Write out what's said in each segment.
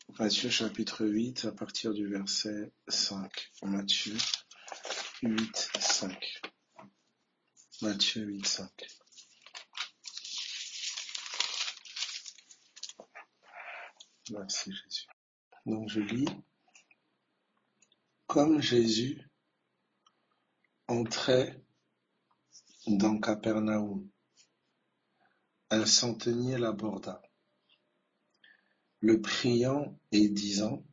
Matthieu chapitre 8 à partir du verset 5. Matthieu 8, 5. Matthieu 8, 5. Merci Jésus. Donc je lis. Comme Jésus entrait dans Capernaum, un centenier l'aborda, le priant et disant: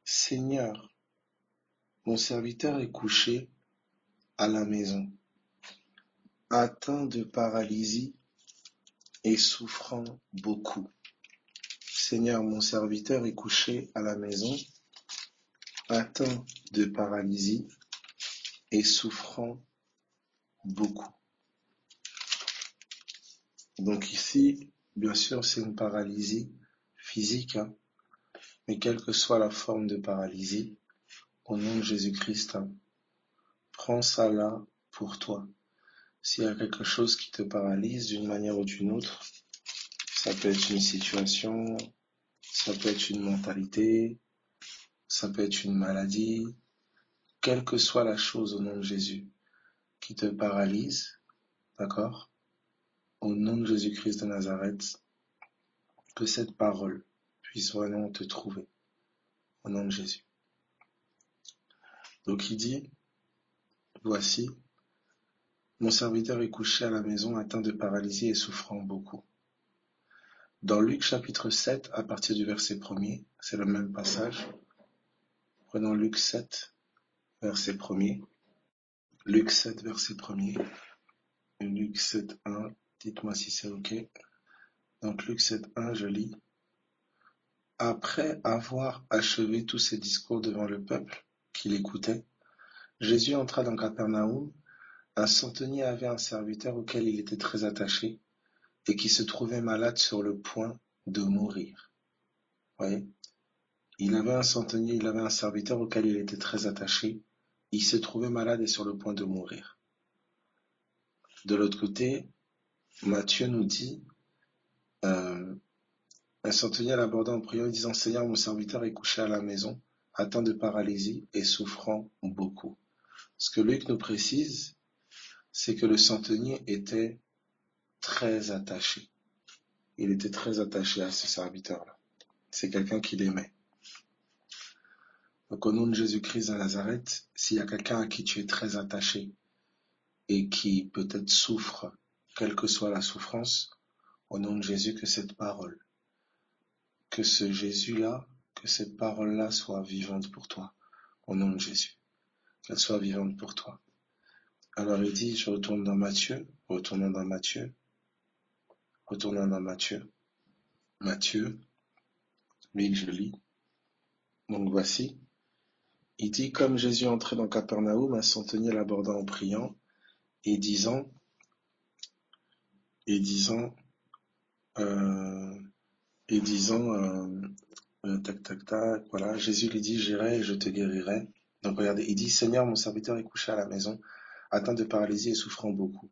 Seigneur, mon serviteur est couché à la maison, atteint de paralysie et souffrant beaucoup. Seigneur, mon serviteur est couché à la maison, atteint de paralysie et souffrant beaucoup. Donc ici, bien sûr, c'est une paralysie physique, mais quelle que soit la forme de paralysie, au nom de Jésus-Christ, prends ça là pour toi. S'il y a quelque chose qui te paralyse d'une manière ou d'une autre, ça peut être une situation, ça peut être une mentalité, ça peut être une maladie, quelle que soit la chose au nom de Jésus qui te paralyse, d'accord? Au nom de Jésus-Christ de Nazareth, que cette parole puisse vraiment te trouver, au nom de Jésus. Donc il dit, voici, mon serviteur est couché à la maison, atteint de paralysie et souffrant beaucoup. Dans Luc chapitre 7, à partir du verset 1er, c'est le même passage. Prenons Luc 7, verset 1er. Luc 7, verset 1er. Et Luc 7, 1. Dites-moi si c'est OK. Donc Luc 7, 1, je lis. Après avoir achevé tous ses discours devant le peuple qui l'écoutait, Jésus entra dans Capernaum. Un centenier avait un serviteur auquel il était très attaché et qui se trouvait malade sur le point de mourir. Voyez, il avait un centenier, il avait un serviteur auquel il était très attaché. Il se trouvait malade et sur le point de mourir. De l'autre côté, Matthieu nous dit, un centenier l'abordant en priant, disant: Seigneur, mon serviteur est couché à la maison, atteint de paralysie et souffrant beaucoup. Ce que Luc nous précise, c'est que le centenier était très attaché. Il était très attaché à ce serviteur-là. C'est quelqu'un qu'il aimait. Donc au nom de Jésus-Christ de Nazareth, s'il y a quelqu'un à qui tu es très attaché et qui peut-être souffre, quelle que soit la souffrance, au nom de Jésus, que cette parole, que ce Jésus-là, que cette parole-là soit vivante pour toi, au nom de Jésus, qu'elle soit vivante pour toi. Alors il dit, je retourne dans Matthieu, retournons dans Matthieu, Matthieu, lui je lis. Donc voici, il dit, comme Jésus entrait dans Capernaum, un centenier l'aborda en priant et disant, tac, tac, tac, voilà, Jésus lui dit, j'irai et je te guérirai. Donc regardez, il dit, Seigneur, mon serviteur est couché à la maison, atteint de paralysie et souffrant beaucoup.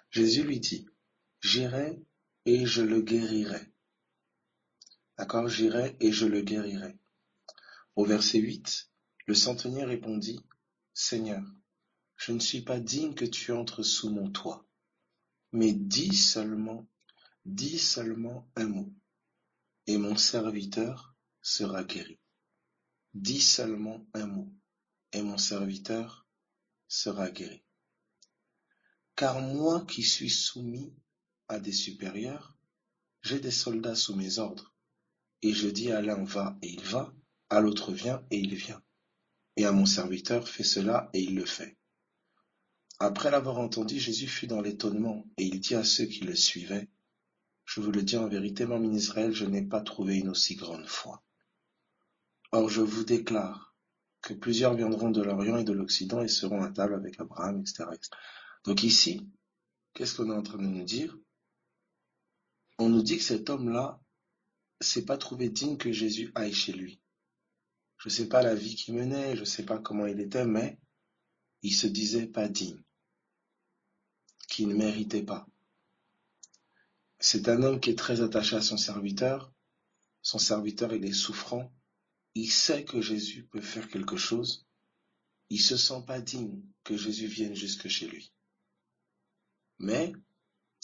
Jésus lui dit, j'irai et je le guérirai. D'accord, j'irai et je le guérirai. Au verset 8, le centenier répondit, Seigneur, je ne suis pas digne que tu entres sous mon toit, mais dis seulement un mot, et mon serviteur sera guéri. Dis seulement un mot, et mon serviteur sera guéri. Car moi qui suis soumis à des supérieurs, j'ai des soldats sous mes ordres, et je dis à l'un va et il va, à l'autre viens et il vient, et à mon serviteur fais cela et il le fait. Après l'avoir entendu, Jésus fut dans l'étonnement, et il dit à ceux qui le suivaient, je vous le dis en vérité, même en Israël, je n'ai pas trouvé une aussi grande foi. Or je vous déclare que plusieurs viendront de l'Orient et de l'Occident et seront à table avec Abraham, etc. Donc ici, qu'est-ce qu'on est en train de nous dire? On nous dit que cet homme-là s'est pas trouvé digne que Jésus aille chez lui. Je sais pas la vie qu'il menait, je sais pas comment il était, mais il se disait pas digne, qu'il ne méritait pas. C'est un homme qui est très attaché à son serviteur, son serviteur, il est souffrant, il sait que Jésus peut faire quelque chose, il se sent pas digne que Jésus vienne jusque chez lui. Mais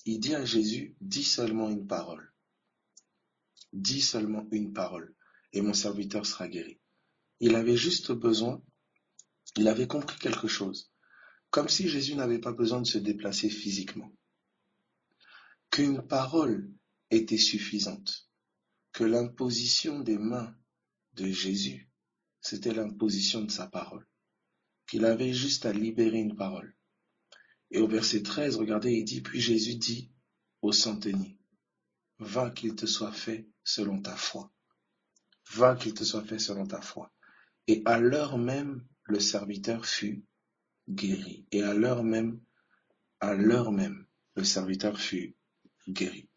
il dit à Jésus, dis seulement une parole. Dis seulement une parole et mon serviteur sera guéri. Il avait juste besoin, il avait compris quelque chose. Comme si Jésus n'avait pas besoin de se déplacer physiquement. Qu'une parole était suffisante. Que l'imposition des mains de Jésus, c'était l'imposition de sa parole. Qu'il avait juste à libérer une parole. Et au verset 13, regardez, il dit, puis Jésus dit au centenier, va qu'il te soit fait selon ta foi. Va qu'il te soit fait selon ta foi. Et à l'heure même, le serviteur fut guéri. Et à l'heure même, le serviteur fut guéri.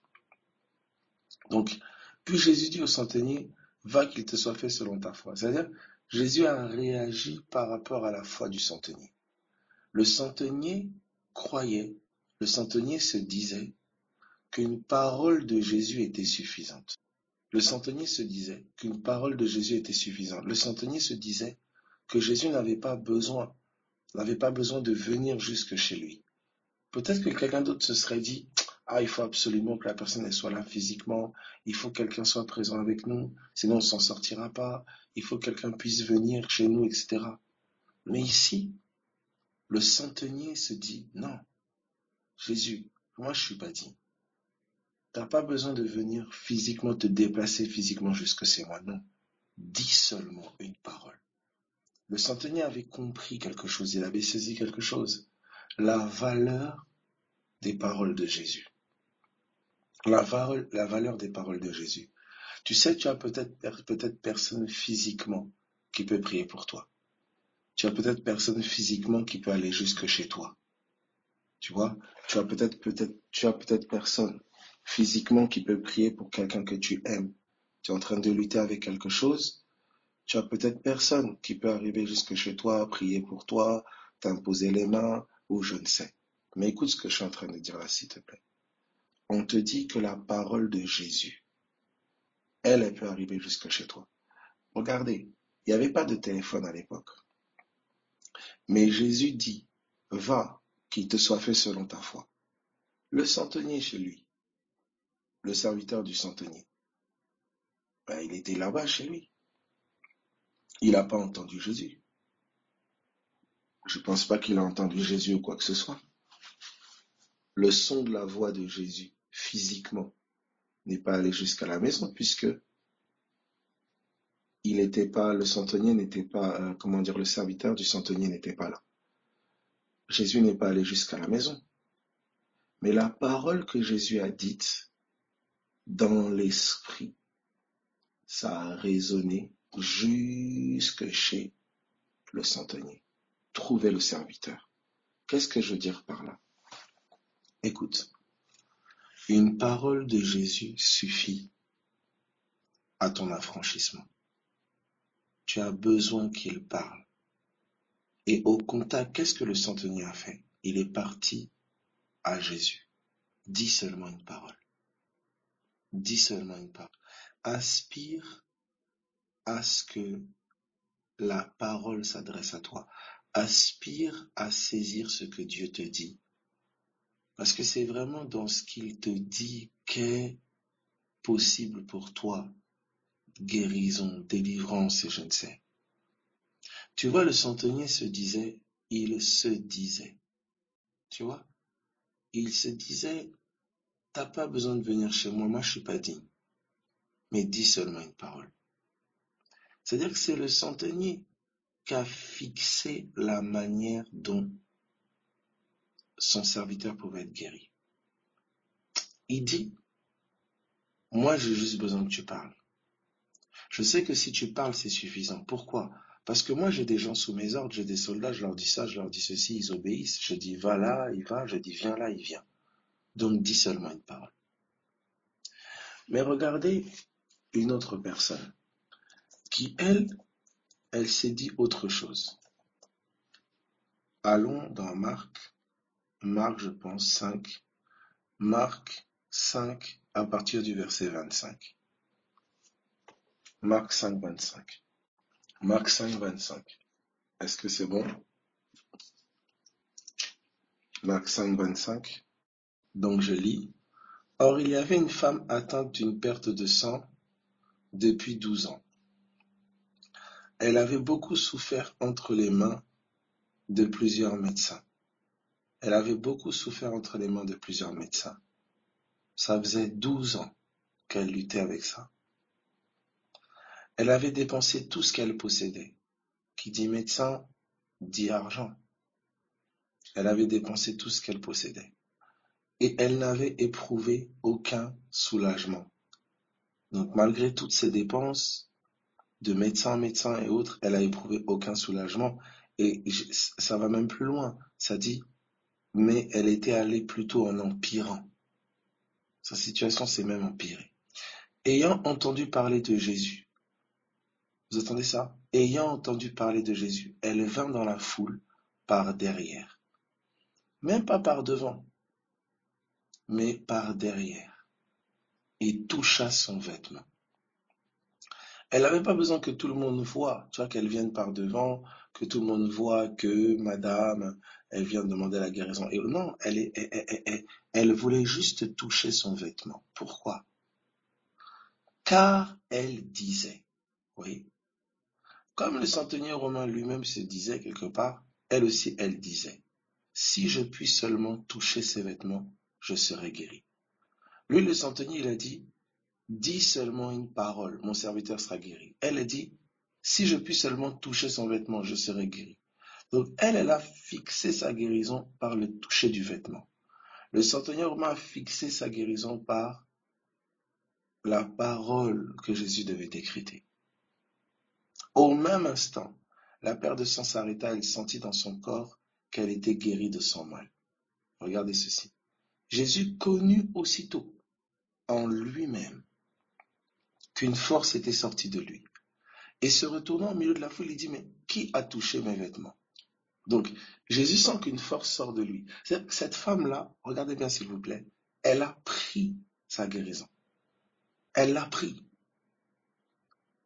Donc, puis Jésus dit au centenier, va qu'il te soit fait selon ta foi. C'est-à-dire, Jésus a réagi par rapport à la foi du centenier. Le centenier croyait, le centenier se disait qu'une parole de Jésus était suffisante. Le centenier se disait qu'une parole de Jésus était suffisante. Le centenier se disait que Jésus n'avait pas besoin de venir jusque chez lui. Peut-être que quelqu'un d'autre se serait dit, il faut absolument que la personne elle soit là physiquement, il faut que quelqu'un soit présent avec nous, sinon on s'en sortira pas, il faut que quelqu'un puisse venir chez nous, etc. Mais ici, le centenier se dit, non, Jésus, moi je suis pas digne. T'as pas besoin de venir physiquement, te déplacer physiquement jusque chez moi, non. Dis seulement une parole. Le centenier avait compris quelque chose, il avait saisi quelque chose. La valeur des paroles de Jésus. La valeur des paroles de Jésus. Tu sais, tu as peut-être personne physiquement qui peut prier pour toi. Tu as peut-être personne physiquement qui peut aller jusque chez toi. Tu vois, tu as peut-être personne physiquement qui peut prier pour quelqu'un que tu aimes. Tu es en train de lutter avec quelque chose. Tu as peut-être personne qui peut arriver jusque chez toi, prier pour toi, t'imposer les mains, ou je ne sais. Mais écoute ce que je suis en train de dire là, s'il te plaît. On te dit que la parole de Jésus, elle peut arriver jusque chez toi. Regardez, il n'y avait pas de téléphone à l'époque. Mais Jésus dit, va, qu'il te soit fait selon ta foi. Le centenier chez lui, le serviteur du centenier, il était là-bas chez lui. Il n'a pas entendu Jésus. Je ne pense pas qu'il a entendu Jésus ou quoi que ce soit. Le son de la voix de Jésus, physiquement, n'est pas allé jusqu'à la maison, puisque le centenier n'était pas, le serviteur du centenier n'était pas là. Jésus n'est pas allé jusqu'à la maison. Mais la parole que Jésus a dite dans l'esprit, ça a résonné jusque chez le centenier. Trouver le serviteur. Qu'est-ce que je veux dire par là? Écoute, une parole de Jésus suffit à ton affranchissement. Tu as besoin qu'il parle. Et au contact, qu'est-ce que le centenier a fait? Il est parti à Jésus. Dis seulement une parole. Dis seulement une parole. Aspire à ce que la parole s'adresse à toi. Aspire à saisir ce que Dieu te dit. Parce que c'est vraiment dans ce qu'il te dit qu'est possible pour toi guérison, délivrance et je ne sais. Tu vois, le centenier il se disait, tu vois, il se disait, t'as pas besoin de venir chez moi, je suis pas digne. Mais dis seulement une parole. C'est-à-dire que c'est le centenier qui a fixé la manière dont son serviteur pouvait être guéri. Il dit, moi j'ai juste besoin que tu parles. Je sais que si tu parles, c'est suffisant. Pourquoi? Parce que moi j'ai des gens sous mes ordres, j'ai des soldats, je leur dis ça, je leur dis ceci, ils obéissent. Je dis va là, il va, je dis viens là, il vient. Donc dis seulement une parole. Mais regardez une autre personne qui, elle s'est dit autre chose. Allons dans Marc, je pense 5, Marc 5 à partir du verset 25. Marc 5, 25. Marc 5, 25. Est-ce que c'est bon? Marc 5, 25. Donc je lis. Or il y avait une femme atteinte d'une perte de sang depuis 12 ans. Elle avait beaucoup souffert entre les mains de plusieurs médecins. Elle avait beaucoup souffert entre les mains de plusieurs médecins. Ça faisait 12 ans qu'elle luttait avec ça. Elle avait dépensé tout ce qu'elle possédait. Qui dit médecin, dit argent. Elle avait dépensé tout ce qu'elle possédait. Et elle n'avait éprouvé aucun soulagement. Donc malgré toutes ces dépenses de médecin et autres, elle a éprouvé aucun soulagement. Et ça va même plus loin. Ça dit, mais elle était allée plutôt en empirant. Sa situation s'est même empirée. Ayant entendu parler de Jésus, vous entendez ça? Ayant entendu parler de Jésus, elle vint dans la foule par derrière. Même pas par devant, mais par derrière. Et toucha son vêtement. Elle n'avait pas besoin que tout le monde voie, tu vois, qu'elle vienne par devant, que tout le monde voit que madame, elle vient demander la guérison. Et non, elle voulait juste toucher son vêtement. Pourquoi? Car elle disait, oui, comme le centenier romain lui-même se disait quelque part, elle aussi, elle disait, si je puis seulement toucher ses vêtements, je serai guéri. Lui, le centenier, il a dit, dis seulement une parole, mon serviteur sera guéri. Elle a dit, si je puis seulement toucher son vêtement, je serai guéri. Donc elle a fixé sa guérison par le toucher du vêtement. Le centenier romain a fixé sa guérison par la parole que Jésus devait décréter. Au même instant, la perte de sang s'arrêta, elle sentit dans son corps qu'elle était guérie de son mal. Regardez ceci. Jésus connut aussitôt en lui-même qu'une force était sortie de lui. Et se retournant au milieu de la foule, il dit, mais qui a touché mes vêtements? Donc, Jésus sent qu'une force sort de lui. Cette femme-là, regardez bien s'il vous plaît, elle a pris sa guérison. Elle l'a pris.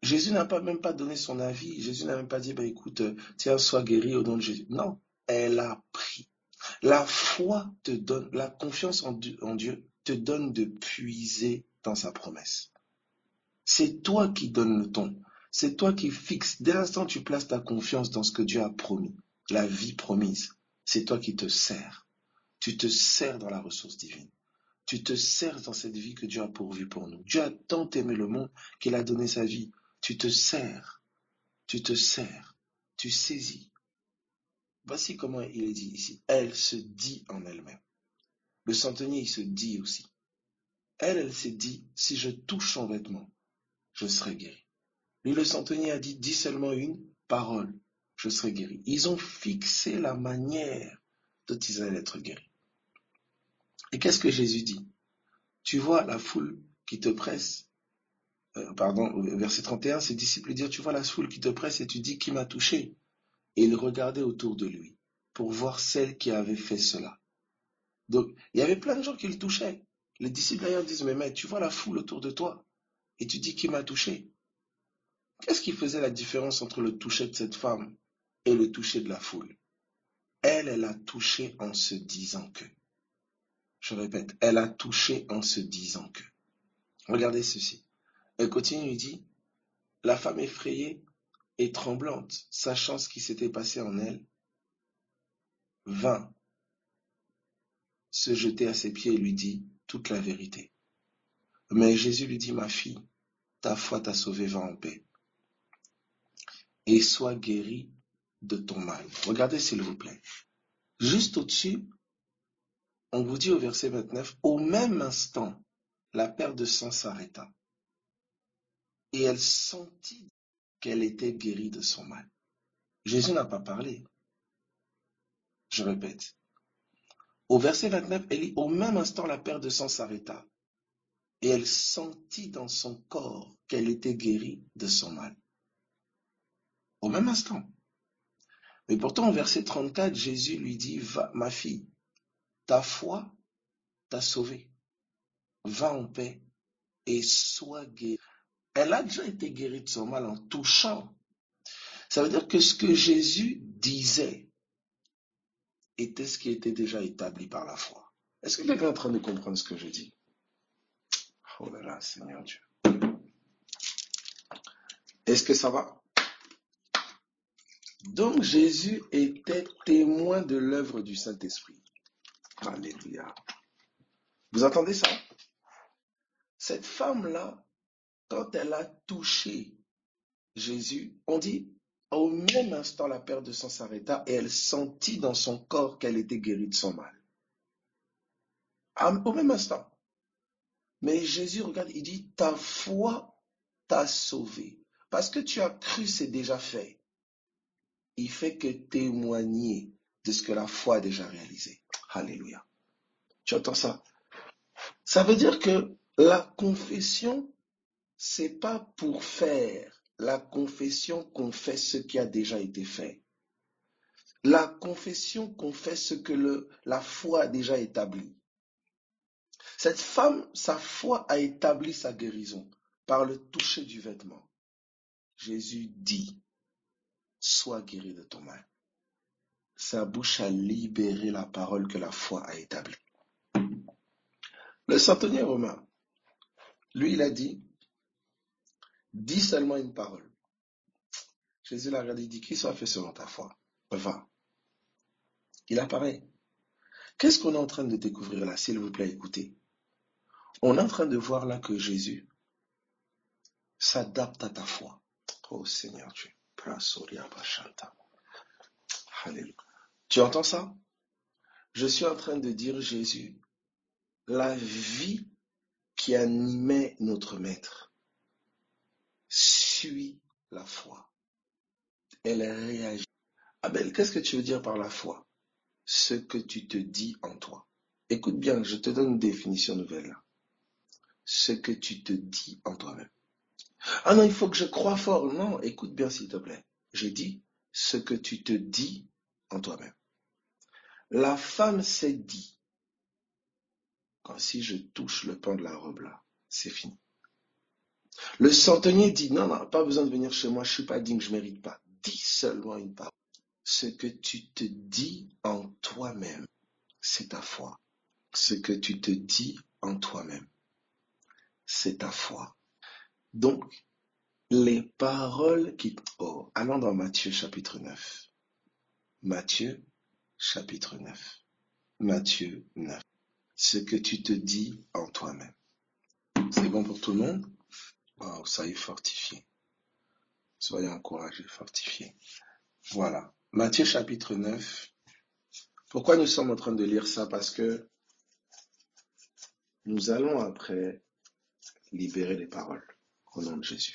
Jésus n'a même pas donné son avis. Jésus n'a même pas dit, écoute, tiens, sois guéri au nom de Jésus. Non, elle a pris. La foi te donne, la confiance en Dieu te donne de puiser dans sa promesse. C'est toi qui donnes le ton. C'est toi qui fixes. Dès l'instant où tu places ta confiance dans ce que Dieu a promis, la vie promise, c'est toi qui te sers. Tu te sers dans la ressource divine. Tu te sers dans cette vie que Dieu a pourvue pour nous. Dieu a tant aimé le monde qu'il a donné sa vie. Tu te sers. Tu te sers. Tu saisis. Voici comment il est dit ici. Elle se dit en elle-même. Le centenier, il se dit aussi. Elle s'est dit, si je touche son vêtement, je serai guéri. Lui, le centenier a dit, dis seulement une parole, je serai guéri. Ils ont fixé la manière dont ils allaient être guéris. Et qu'est-ce que Jésus dit? Tu vois la foule qui te presse, verset 31, ses disciples disent, tu vois la foule qui te presse et tu dis, qui m'a touché? Et il regardait autour de lui pour voir celle qui avait fait cela. Donc, il y avait plein de gens qui le touchaient. Les disciples d'ailleurs disent, mais maître, tu vois la foule autour de toi et tu dis, qui m'a touché? Qu'est-ce qui faisait la différence entre le toucher de cette femme et le toucher de la foule? Elle a touché en se disant que. Je répète, elle a touché en se disant que. Regardez ceci. Elle continue, il dit, la femme effrayée et tremblante, sachant ce qui s'était passé en elle, vint se jeter à ses pieds et lui dit toute la vérité. Mais Jésus lui dit, ma fille, ta foi t'a sauvée, va en paix. Et sois guérie de ton mal. Regardez s'il vous plaît. Juste au-dessus, on vous dit au verset 29, au même instant, la perte de sang s'arrêta. Et elle sentit qu'elle était guérie de son mal. Jésus n'a pas parlé. Je répète. Au verset 29, elle dit, au même instant, la perte de sang s'arrêta. Et elle sentit dans son corps qu'elle était guérie de son mal. Au même instant. Mais pourtant, au verset 34, Jésus lui dit, va, ma fille, ta foi t'a sauvée. Va en paix et sois guérie. Elle a déjà été guérie de son mal en touchant. Ça veut dire que ce que Jésus disait était ce qui était déjà établi par la foi. Est-ce que quelqu'un est en train de comprendre ce que je dis? Oh là là, Seigneur Dieu. Est-ce que ça va? Donc Jésus était témoin de l'œuvre du Saint-Esprit. Alléluia. Vous entendez ça? Cette femme-là, quand elle a touché Jésus, on dit, au même instant, la perte de sang s'arrêta et elle sentit dans son corps qu'elle était guérie de son mal. Au même instant. Mais Jésus, regarde, il dit, ta foi t'a sauvé. Parce que tu as cru, c'est déjà fait. Il fait que témoigner de ce que la foi a déjà réalisé. Alléluia. Tu entends ça? Ça veut dire que la confession, c'est pas pour faire. La confession confesse ce qui a déjà été fait. La confession confesse ce que la foi a déjà établi. Cette femme, sa foi a établi sa guérison par le toucher du vêtement. Jésus dit, sois guéri de ton mal. Sa bouche a libéré la parole que la foi a établie. Le centenier romain, lui, il a dit, dis seulement une parole. Jésus l'a regardé, il dit, qu'il soit fait selon ta foi. Va. Il apparaît. Qu'est-ce qu'on est en train de découvrir là, s'il vous plaît, écoutez. On est en train de voir là que Jésus s'adapte à ta foi. Oh Seigneur Dieu. Alléluia. Tu entends ça? Je suis en train de dire, Jésus, la vie qui animait notre maître suit la foi. Elle réagit. Abel, qu'est-ce que tu veux dire par la foi? Ce que tu te dis en toi. Écoute bien, je te donne une définition nouvelle là. Ce que tu te dis en toi-même. Ah non, il faut que je croie fort. Non, écoute bien s'il te plaît. J'ai dit ce que tu te dis en toi-même. La femme s'est dit, quand si je touche le pan de la robe là, c'est fini. Le centenier dit, non, non, pas besoin de venir chez moi, je suis pas digne, je mérite pas. Dis seulement une parole. Ce que tu te dis en toi-même, c'est ta foi. Ce que tu te dis en toi-même, c'est ta foi. Donc, les paroles qui... Oh, allons dans Matthieu chapitre 9. Matthieu chapitre 9. Matthieu 9. Ce que tu te dis en toi-même. C'est bon pour tout le monde? Oh, soyez fortifiés. Soyez encouragés, fortifiés. Voilà. Matthieu chapitre 9. Pourquoi nous sommes en train de lire ça? Parce que nous allons après libérer les paroles au nom de Jésus.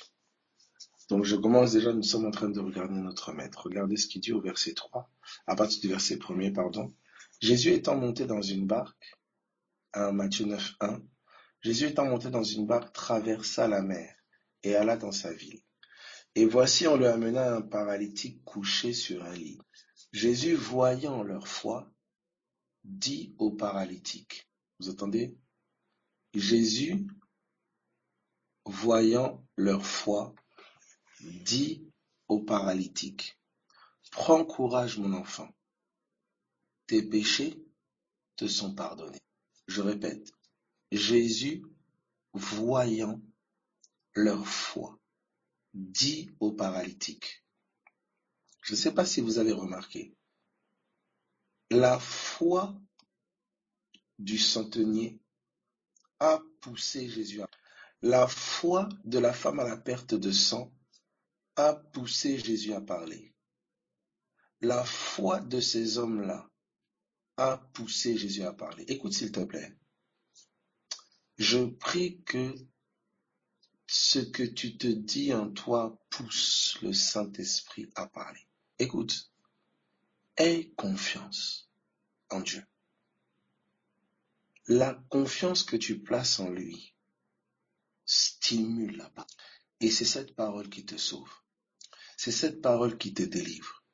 Donc je commence déjà, nous sommes en train de regarder notre maître. Regardez ce qu'il dit au verset 3, à partir du verset 1er, pardon. Jésus étant monté dans une barque, Matthieu 9, 1, Jésus étant monté dans une barque, traversa la mer et alla dans sa ville. Et voici, on lui amena un paralytique couché sur un lit. Jésus, voyant leur foi, dit au paralytique. Vous entendez? Jésus, voyant leur foi, dit au paralytique, prends courage mon enfant, tes péchés te sont pardonnés. Je répète, Jésus, voyant leur foi, dit au paralytique. Je ne sais pas si vous avez remarqué, la foi du centenier a poussé Jésus à... La foi de la femme à la perte de sang a poussé Jésus à parler. La foi de ces hommes-là a poussé Jésus à parler. Écoute s'il te plaît. Je prie que ce que tu te dis en toi pousse le Saint-Esprit à parler. Écoute, aie confiance en Dieu. La confiance que tu places en lui stimule la parole. Et c'est cette parole qui te sauve. C'est cette parole qui te délivre.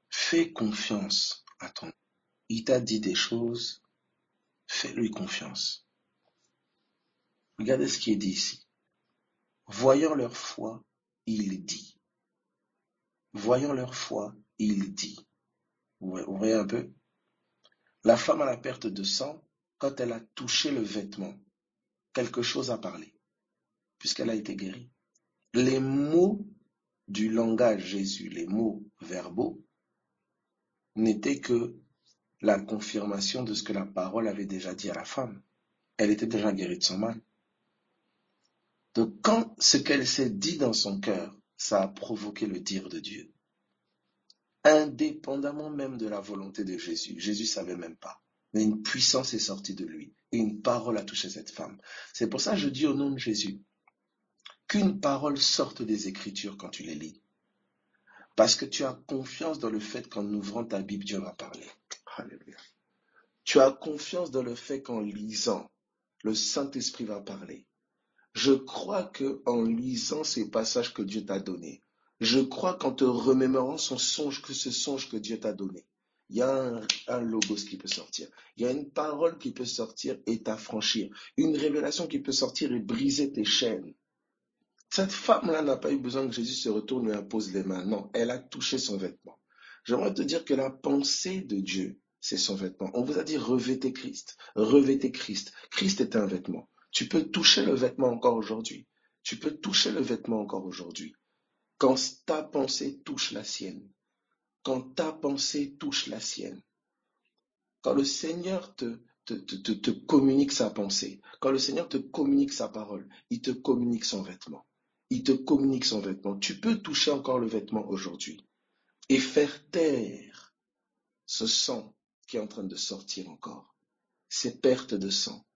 Fais confiance à ton Dieu. Il t'a dit des choses, fais-lui confiance. Regardez ce qui est dit ici. Voyant leur foi, il dit. Voyant leur foi, il dit. Vous voyez un peu? La femme à la perte de sang, quand elle a touché le vêtement, quelque chose a parlé, puisqu'elle a été guérie. Les mots du langage Jésus, les mots verbaux, n'étaient que la confirmation de ce que la parole avait déjà dit à la femme. Elle était déjà guérie de son mal. Donc quand ce qu'elle s'est dit dans son cœur, ça a provoqué le dire de Dieu, indépendamment même de la volonté de Jésus, Jésus ne savait même pas. Mais une puissance est sortie de lui et une parole a touché cette femme. C'est pour ça que je dis au nom de Jésus qu'une parole sorte des Écritures quand tu les lis. Parce que tu as confiance dans le fait qu'en ouvrant ta Bible, Dieu va parler. Alléluia. Tu as confiance dans le fait qu'en lisant, le Saint-Esprit va parler. Je crois qu'en lisant ces passages que Dieu t'a donnés, je crois qu'en te remémorant ce songe que Dieu t'a donné, il y a un logos qui peut sortir. Il y a une parole qui peut sortir et t'affranchir. Une révélation qui peut sortir et briser tes chaînes. Cette femme-là n'a pas eu besoin que Jésus se retourne et lui impose les mains. Non, elle a touché son vêtement. J'aimerais te dire que la pensée de Dieu, c'est son vêtement. On vous a dit revêtez Christ. Revêtez Christ. Christ est un vêtement. Tu peux toucher le vêtement encore aujourd'hui. Tu peux toucher le vêtement encore aujourd'hui. Quand ta pensée touche la sienne. Quand ta pensée touche la sienne. Quand le Seigneur te communique sa pensée. Quand le Seigneur te communique sa parole. Il te communique son vêtement. Il te communique son vêtement. Tu peux toucher encore le vêtement aujourd'hui et faire taire ce sang qui est en train de sortir encore, ces pertes de sang,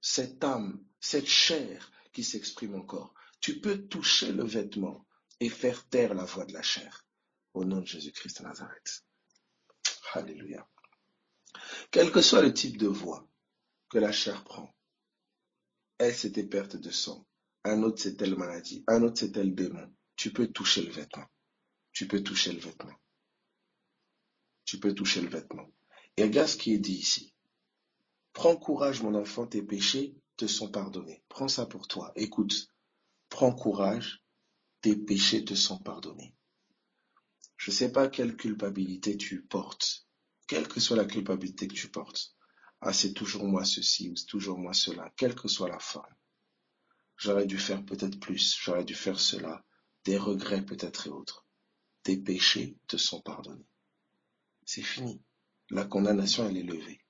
cette âme, cette chair qui s'exprime encore. Tu peux toucher le vêtement et faire taire la voix de la chair. Au nom de Jésus-Christ de Nazareth. Alléluia. Quel que soit le type de voix que la chair prend, elle c'était perte de sang, un autre c'est telle maladie, un autre c'est tel démon. Tu peux toucher le vêtement. Tu peux toucher le vêtement. Tu peux toucher le vêtement. Et regarde ce qui est dit ici. Prends courage, mon enfant, tes péchés te sont pardonnés. Prends ça pour toi. Écoute, prends courage, tes péchés te sont pardonnés. Je ne sais pas quelle culpabilité tu portes, quelle que soit la culpabilité que tu portes. Ah, c'est toujours moi ceci ou c'est toujours moi cela, quelle que soit la forme. J'aurais dû faire peut-être plus, j'aurais dû faire cela, des regrets peut-être et autres. Tes péchés te sont pardonnés. C'est fini. La condamnation, elle est levée.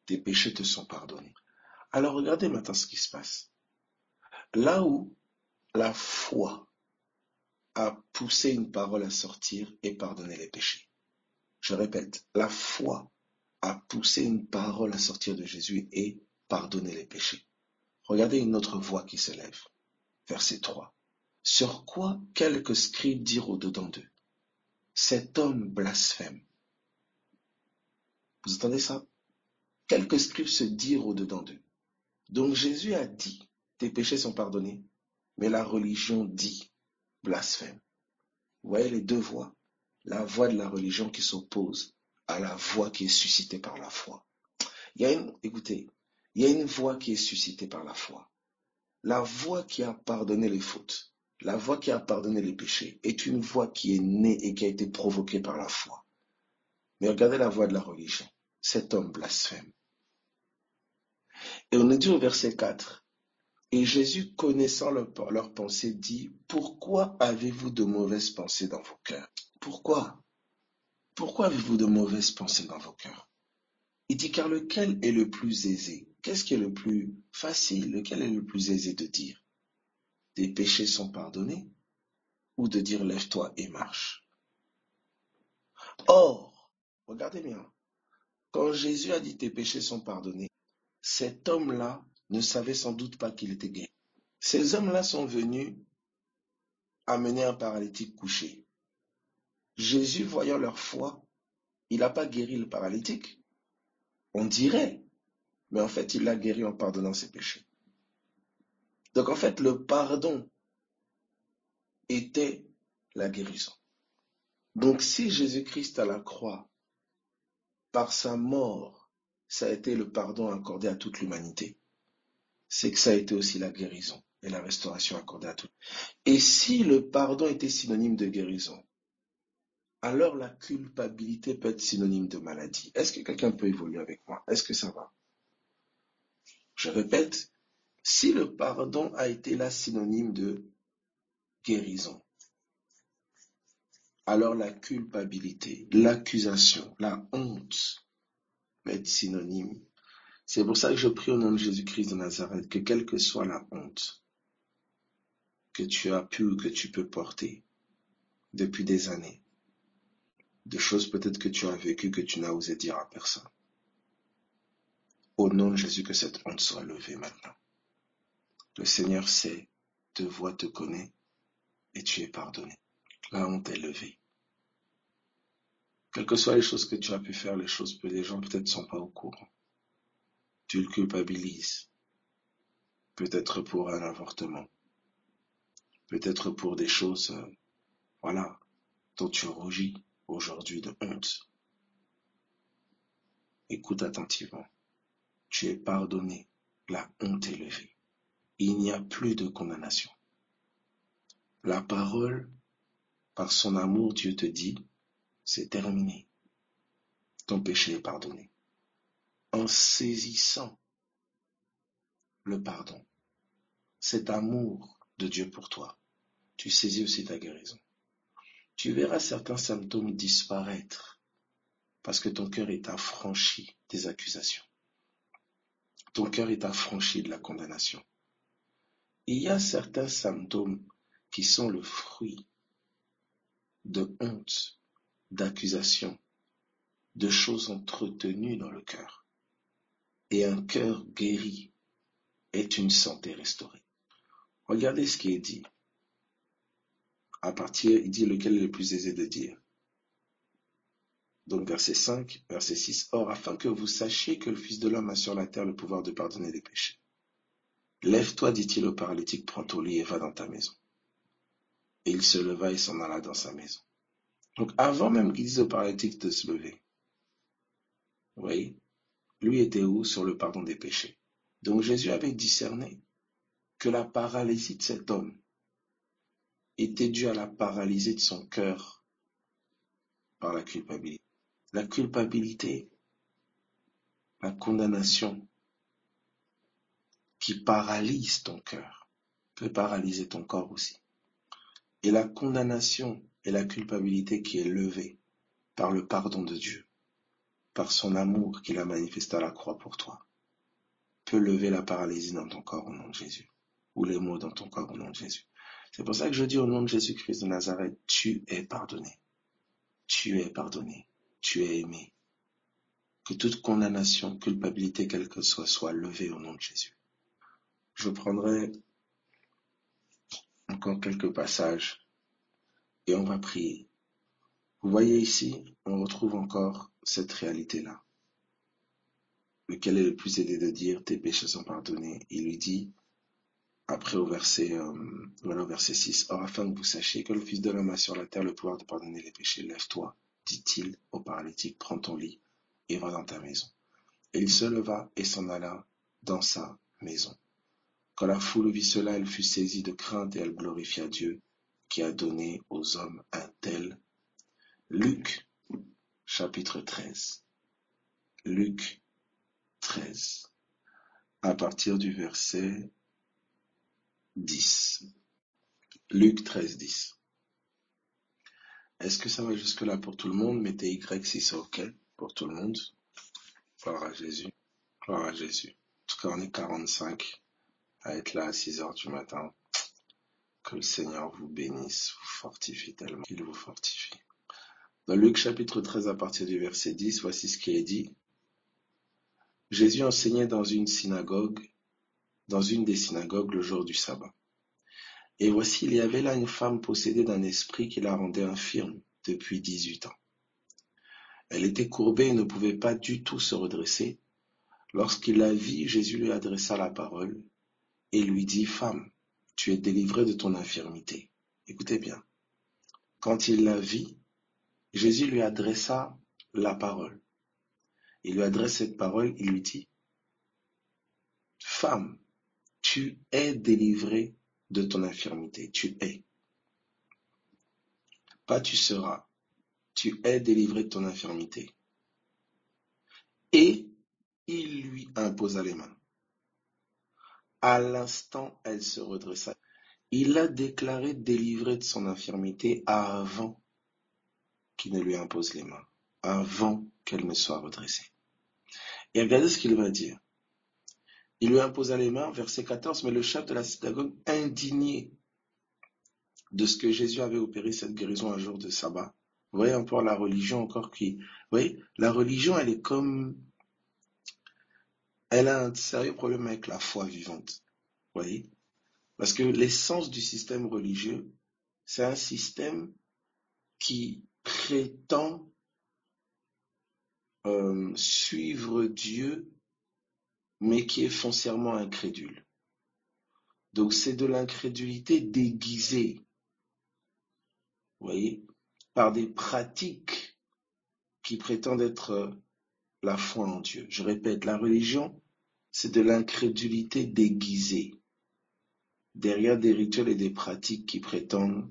Tes péchés te sont pardonnés. Alors regardez maintenant ce qui se passe. Là où la foi a poussé une parole à sortir et pardonner les péchés. Je répète, la foi a poussé une parole à sortir de Jésus et pardonner les péchés. Regardez une autre voix qui s'élève. Verset 3. Sur quoi quelques scribes dirent au-dedans d'eux, cet homme blasphème. Vous entendez ça? Quelques scribes se dirent au-dedans d'eux. Donc Jésus a dit, tes péchés sont pardonnés, mais la religion dit, blasphème. Vous voyez les deux voix? La voix de la religion qui s'oppose à la voix qui est suscitée par la foi. Écoutez, il y a une voix qui est suscitée par la foi. La voix qui a pardonné les fautes, la voix qui a pardonné les péchés, est une voix qui est née et qui a été provoquée par la foi. Mais regardez la voix de la religion. Cet homme blasphème. Et on est dit au verset 4, et Jésus, connaissant leurs pensées, dit, pourquoi avez-vous de mauvaises pensées dans vos cœurs? Pourquoi? Pourquoi avez-vous de mauvaises pensées dans vos cœurs? Il dit, car lequel est le plus aisé? Qu'est-ce qui est le plus facile? Lequel est le plus aisé de dire? Tes péchés sont pardonnés? Ou de dire, lève-toi et marche? Or, regardez bien, quand Jésus a dit, tes péchés sont pardonnés, cet homme-là ne savait sans doute pas qu'il était guéri. Ces hommes-là sont venus amener un paralytique couché. Jésus, voyant leur foi, il n'a pas guéri le paralytique. On dirait, mais en fait, il l'a guéri en pardonnant ses péchés. Donc en fait, le pardon était la guérison. Donc si Jésus-Christ à la croix, par sa mort, ça a été le pardon accordé à toute l'humanité, c'est que ça a été aussi la guérison. et la restauration accordée à tous. Et si le pardon était synonyme de guérison, alors la culpabilité peut être synonyme de maladie. Est-ce que quelqu'un peut évoluer avec moi? Est-ce que ça va? Je répète, si le pardon a été là synonyme de guérison, alors la culpabilité, l'accusation, la honte peut être synonyme. C'est pour ça que je prie au nom de Jésus-Christ de Nazareth que quelle que soit la honte que tu as pu ou que tu peux porter depuis des années, de choses peut-être que tu as vécues que tu n'as osé dire à personne, au nom de Jésus, que cette honte soit levée maintenant. Le Seigneur sait, te voit, te connaît et tu es pardonné. La honte est levée. Quelles que soient les choses que tu as pu faire, les choses que les gens peut-être ne sont pas au courant. Tu le culpabilises. Peut-être pour un avortement. Peut-être pour des choses, dont tu rougis aujourd'hui de honte. Écoute attentivement. Tu es pardonné. La honte est levée. Il n'y a plus de condamnation. La parole, par son amour, Dieu te dit, c'est terminé. Ton péché est pardonné. En saisissant le pardon, cet amour de Dieu pour toi, tu saisis aussi ta guérison. Tu verras certains symptômes disparaître parce que ton cœur est affranchi des accusations. Ton cœur est affranchi de la condamnation. Il y a certains symptômes qui sont le fruit de honte, d'accusation, de choses entretenues dans le cœur. Et un cœur guéri est une santé restaurée. Regardez ce qui est dit. Il dit lequel est le plus aisé de dire. Donc verset 5, verset 6. Or, afin que vous sachiez que le Fils de l'homme a sur la terre le pouvoir de pardonner les péchés. Lève-toi, dit-il au paralytique, prends ton lit et va dans ta maison. Et il se leva et s'en alla dans sa maison. Donc avant même qu'il dise au paralytique de se lever, vous voyez, lui était où? Sur le pardon des péchés. Donc Jésus avait discerné que la paralysie de cet homme était due à la paralysie de son cœur par la culpabilité. La culpabilité, la condamnation qui paralyse ton cœur peut paralyser ton corps aussi. Et la condamnation et la culpabilité qui est levée par le pardon de Dieu, par son amour qu'il a manifesté à la croix pour toi, peut lever la paralysie dans ton corps au nom de Jésus, ou les maux dans ton corps au nom de Jésus. C'est pour ça que je dis au nom de Jésus-Christ de Nazareth, tu es pardonné, tu es pardonné, tu es aimé. Que toute condamnation, culpabilité, quelle que soit levée au nom de Jésus. Je prendrai encore quelques passages et on va prier. Vous voyez ici, on retrouve encore cette réalité-là. Lequel est le plus aidé de dire, tes péchés sont pardonnés. Il lui dit, après au verset 6, or afin que vous sachiez que le Fils de l'homme a sur la terre le pouvoir de pardonner les péchés, lève-toi, dit-il au paralytique, prends ton lit et va dans ta maison. Et il se leva et s'en alla dans sa maison. Quand la foule vit cela, elle fut saisie de crainte et elle glorifia Dieu qui a donné aux hommes un tel. Luc, chapitre 13. Luc 13, à partir du verset 10. Luc 13, 10. Est-ce que ça va jusque-là pour tout le monde? Mettez Y si c'est OK pour tout le monde. Gloire à Jésus. Gloire à Jésus. En tout cas, on est 45 à être là à 6 heures du matin. Que le Seigneur vous bénisse, vous fortifie tellement qu'il vous fortifie. Dans Luc chapitre 13 à partir du verset 10, voici ce qui est dit. Jésus enseignait dans une des synagogues le jour du sabbat. Et voici, il y avait là une femme possédée d'un esprit qui la rendait infirme depuis 18 ans. Elle était courbée et ne pouvait pas du tout se redresser. Lorsqu'il la vit, Jésus lui adressa la parole et lui dit, « Femme, tu es délivrée de ton infirmité. » Écoutez bien. Quand il la vit, Jésus lui adressa la parole. Il lui adresse cette parole, il lui dit, « Femme, tu tu es délivré de ton infirmité. Tu es. Pas tu seras. Tu es délivré de ton infirmité. Et il lui imposa les mains. À l'instant, elle se redressa. Il l'a déclaré délivré de son infirmité avant qu'il ne lui impose les mains, avant qu'elle ne soit redressée. Et regardez ce qu'il va dire. Il lui imposa les mains, verset 14, mais le chef de la synagogue, indigné de ce que Jésus avait opéré cette guérison un jour de sabbat, vous voyez encore la religion encore qui... Vous voyez, la religion, elle est comme... Elle a un sérieux problème avec la foi vivante. Vous voyez? Parce que l'essence du système religieux, c'est un système qui prétend suivre Dieu, mais qui est foncièrement incrédule. Donc c'est de l'incrédulité déguisée, vous voyez, par des pratiques qui prétendent être la foi en Dieu. Je répète, la religion, c'est de l'incrédulité déguisée, derrière des rituels et des pratiques qui prétendent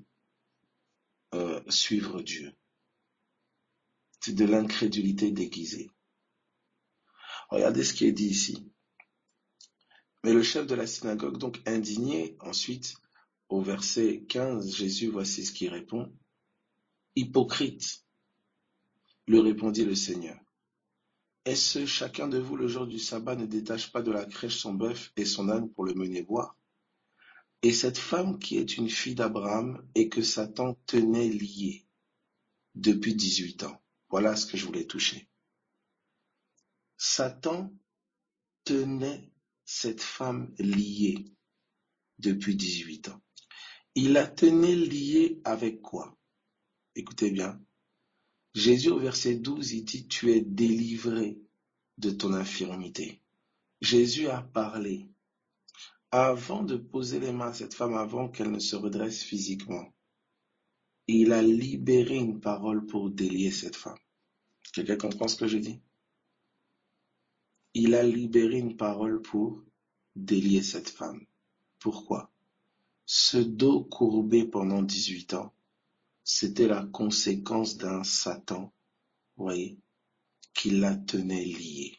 suivre Dieu. C'est de l'incrédulité déguisée. Regardez ce qui est dit ici. Mais le chef de la synagogue, donc indigné, ensuite, au verset 15, Jésus, voici ce qu'il répond. Hypocrite, lui répondit le Seigneur. Est-ce chacun de vous le jour du sabbat ne détache pas de la crèche son bœuf et son âne pour le mener boire? Et cette femme qui est une fille d'Abraham et que Satan tenait liée depuis 18 ans. Voilà ce que je voulais toucher. Satan tenait cette femme liée depuis 18 ans. Il la tenait liée avec quoi? Écoutez bien. Jésus au verset 12, il dit, tu es délivré de ton infirmité. Jésus a parlé avant de poser les mains à cette femme, avant qu'elle ne se redresse physiquement. Il a libéré une parole pour délier cette femme. Quelqu'un comprend ce que je dis? Il a libéré une parole pour délier cette femme. Pourquoi? Ce dos courbé pendant 18 ans, c'était la conséquence d'un Satan, vous voyez, qui la tenait liée.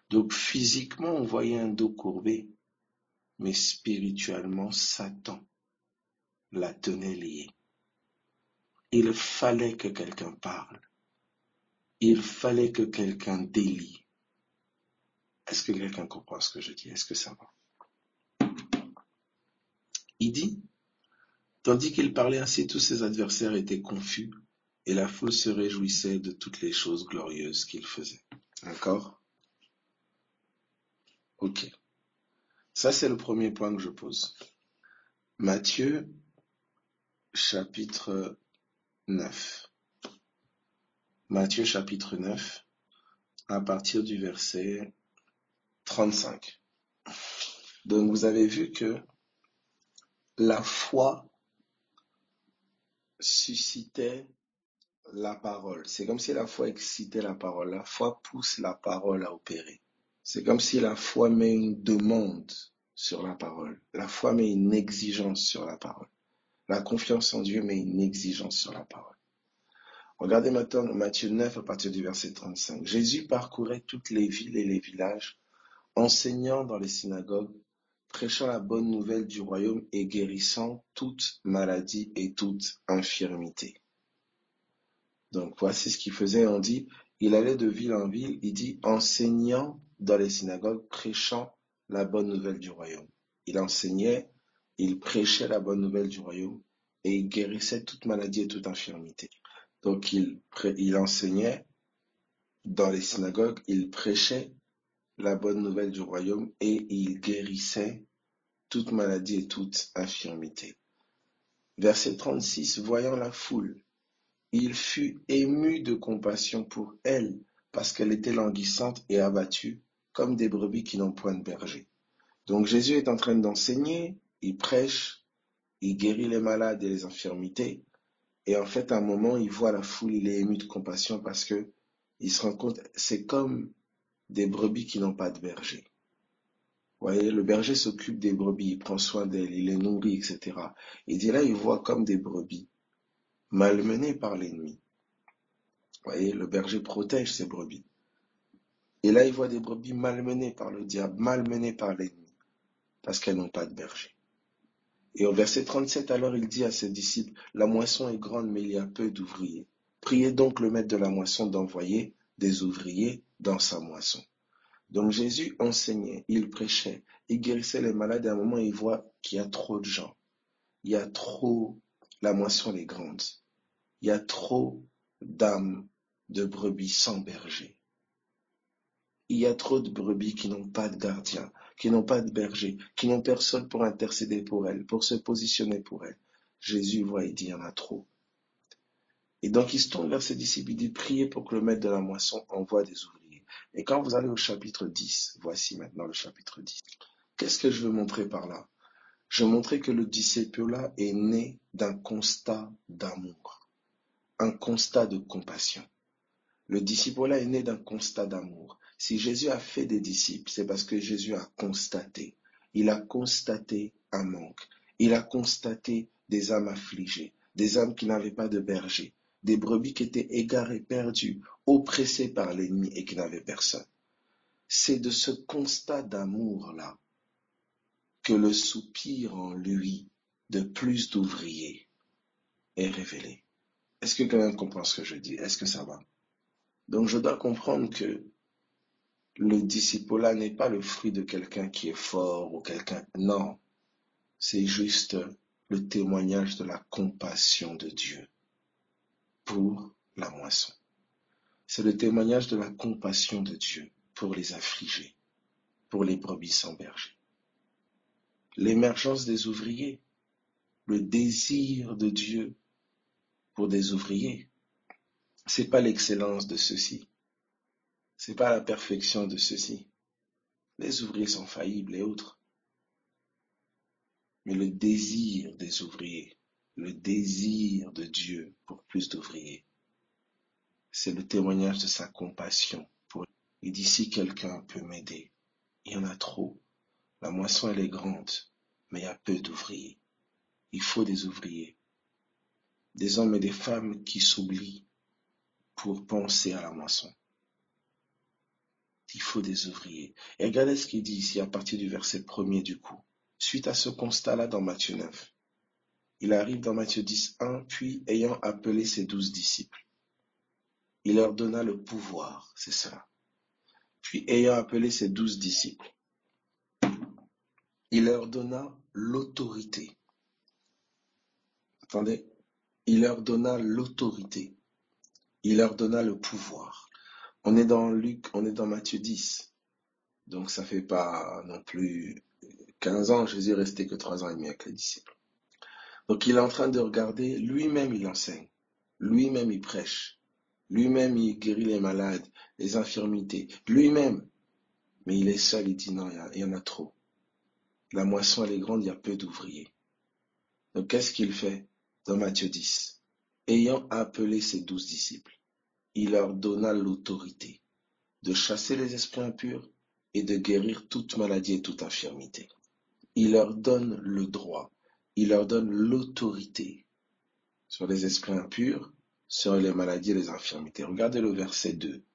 Donc physiquement, on voyait un dos courbé, mais spirituellement, Satan la tenait liée. Il fallait que quelqu'un parle. Il fallait que quelqu'un délie. Est-ce que quelqu'un comprend ce que je dis? Est-ce que ça va? Il dit, tandis qu'il parlait ainsi, tous ses adversaires étaient confus et la foule se réjouissait de toutes les choses glorieuses qu'il faisait. D'accord? Ok. Ça, c'est le premier point que je pose. Matthieu, chapitre 9. Matthieu, chapitre 9, à partir du verset 35. Donc, vous avez vu que la foi suscitait la parole. C'est comme si la foi excitait la parole. La foi pousse la parole à opérer. C'est comme si la foi met une demande sur la parole. La foi met une exigence sur la parole. La confiance en Dieu met une exigence sur la parole. Regardez maintenant Matthieu 9 à partir du verset 35. Jésus parcourait toutes les villes et les villages, enseignant dans les synagogues, prêchant la bonne nouvelle du royaume et guérissant toute maladie et toute infirmité. Donc voici ce qu'il faisait. On dit, il allait de ville en ville, il dit, enseignant dans les synagogues, prêchant la bonne nouvelle du royaume. Il enseignait, il prêchait la bonne nouvelle du royaume et il guérissait toute maladie et toute infirmité. Donc il enseignait dans les synagogues, il prêchait la bonne nouvelle du royaume et il guérissait toute maladie et toute infirmité. Verset 36, voyant la foule, il fut ému de compassion pour elle, parce qu'elle était languissante et abattue, comme des brebis qui n'ont point de berger. Donc Jésus est en train d'enseigner, il prêche, il guérit les malades et les infirmités, et en fait, à un moment, il voit la foule, il est ému de compassion parce que il se rend compte, c'est comme des brebis qui n'ont pas de berger. voyez, le berger s'occupe des brebis, il prend soin d'elles, il les nourrit, etc. Il dit là, il voit comme des brebis malmenées par l'ennemi. Voyez, le berger protège ses brebis. Et là, il voit des brebis malmenées par le diable, malmenées par l'ennemi, parce qu'elles n'ont pas de berger. Et au verset 37, alors il dit à ses disciples, la moisson est grande, mais il y a peu d'ouvriers. Priez donc le maître de la moisson d'envoyer des ouvriers dans sa moisson. Donc Jésus enseignait, il prêchait, il guérissait les malades et à un moment il voit qu'il y a trop de gens. Il y a trop, la moisson est grande. Il y a trop d'âmes de brebis sans berger. Il y a trop de brebis qui n'ont pas de gardien, qui n'ont pas de berger, qui n'ont personne pour intercéder pour elles, pour se positionner pour elles. Jésus voit et dit, il y en a trop. Et donc il se tourne vers ses disciples, il dit, priez pour que le maître de la moisson envoie des ouvriers. Et quand vous allez au chapitre 10, voici maintenant le chapitre 10. Qu'est-ce que je veux montrer par là? Je veux montrer que le disciple-là est né d'un constat d'amour, un constat de compassion. Le disciple-là est né d'un constat d'amour. Si Jésus a fait des disciples, c'est parce que Jésus a constaté. Il a constaté un manque. Il a constaté des âmes affligées, des âmes qui n'avaient pas de berger, des brebis qui étaient égarées, perdues, oppressées par l'ennemi et qui n'avaient personne. C'est de ce constat d'amour-là que le soupir en lui de plus d'ouvriers est révélé. Est-ce que quelqu'un comprend ce que je dis? Est-ce que ça va? Donc je dois comprendre que le disciple-là n'est pas le fruit de quelqu'un qui est fort ou quelqu'un... Non, c'est juste le témoignage de la compassion de Dieu pour la moisson. C'est le témoignage de la compassion de Dieu pour les affligés, pour les brebis sans berger. L'émergence des ouvriers, le désir de Dieu pour des ouvriers, c'est pas l'excellence de ceux-ci, c'est pas la perfection de ceux-ci. Les ouvriers sont faillibles et autres. Mais le désir des ouvriers, le désir de Dieu pour plus d'ouvriers, c'est le témoignage de sa compassion. Il dit, si quelqu'un peut m'aider, il y en a trop. La moisson, elle est grande, mais il y a peu d'ouvriers. Il faut des ouvriers. Des hommes et des femmes qui s'oublient pour penser à la moisson. Il faut des ouvriers. Et regardez ce qu'il dit ici à partir du verset 1er du coup. Suite à ce constat-là dans Matthieu 9, il arrive dans Matthieu 10, 1, puis ayant appelé ses 12 disciples, il leur donna le pouvoir, c'est cela. Puis ayant appelé ses 12 disciples, il leur donna l'autorité. Attendez, il leur donna l'autorité. Il leur donna le pouvoir. On est dans Luc, on est dans Matthieu 10. Donc ça fait pas non plus 15 ans, Jésus est resté que 3 ans et demi avec les disciples. Donc il est en train de regarder, lui-même il enseigne, lui-même il prêche, lui-même il guérit les malades, les infirmités, lui-même. Mais il est seul, il dit non, il y en a trop. La moisson elle est grande, il y a peu d'ouvriers. Donc qu'est-ce qu'il fait dans Matthieu 10? Ayant appelé ses 12 disciples, il leur donna l'autorité de chasser les esprits impurs et de guérir toute maladie et toute infirmité. Il leur donne le droit, il leur donne l'autorité sur les esprits impurs, sur les maladies et les infirmités. Regardez le verset 2.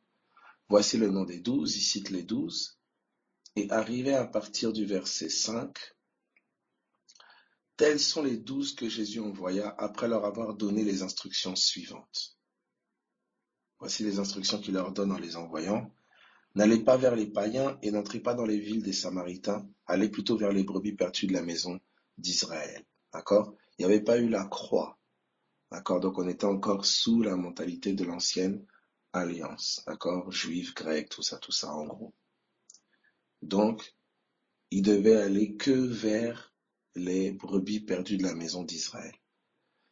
Voici le nom des 12, il cite les 12, et arrivé à partir du verset 5, tels sont les 12 que Jésus envoya après leur avoir donné les instructions suivantes. Voici les instructions qu'il leur donne en les envoyant. N'allez pas vers les païens et n'entrez pas dans les villes des Samaritains, allez plutôt vers les brebis perdues de la maison d'Israël. D'accord? Il n'y avait pas eu la croix. D'accord? Donc on était encore sous la mentalité de l'ancienne alliance. D'accord? Juifs, grecs, tout ça en gros. Donc, il devait aller que vers les brebis perdues de la maison d'Israël.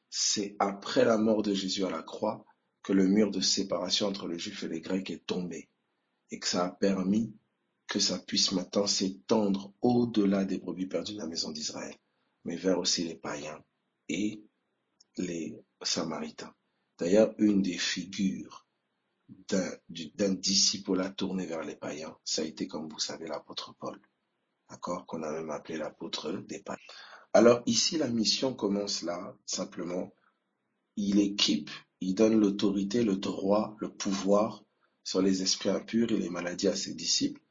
C'est après la mort de Jésus à la croix que le mur de séparation entre les Juifs et les Grecs est tombé et que ça a permis que ça puisse maintenant s'étendre au-delà des brebis perdues de la maison d'Israël, mais vers aussi les païens et les Samaritains. D'ailleurs, une des figures d'un disciple tourné vers les païens, ça a été, comme vous savez, l'apôtre Paul. d'accord, qu'on a même appelé l'apôtre des païens. Alors ici, la mission commence là, simplement. Il équipe, il donne l'autorité, le droit, le pouvoir sur les esprits impurs et les maladies à ses disciples.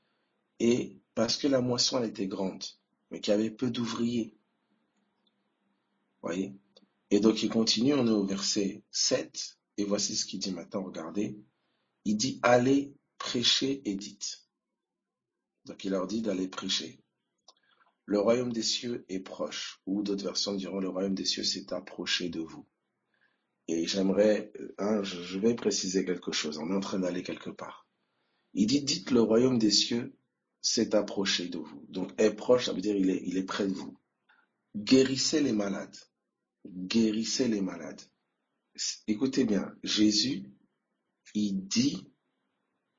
Et parce que la moisson elle était grande, mais qu'il y avait peu d'ouvriers, voyez. Et donc il continue, on est au verset 7, et voici ce qu'il dit maintenant, regardez. Il dit, allez, prêcher et dites. Donc il leur dit d'aller prêcher. Le royaume des cieux est proche, ou d'autres versions diront, le royaume des cieux s'est approché de vous. Et j'aimerais, je vais préciser quelque chose, on est en train d'aller quelque part. Il dit, dites le royaume des cieux s'est approché de vous. Donc est proche, ça veut dire il est près de vous. Guérissez les malades. Guérissez les malades. Écoutez bien, Jésus, il dit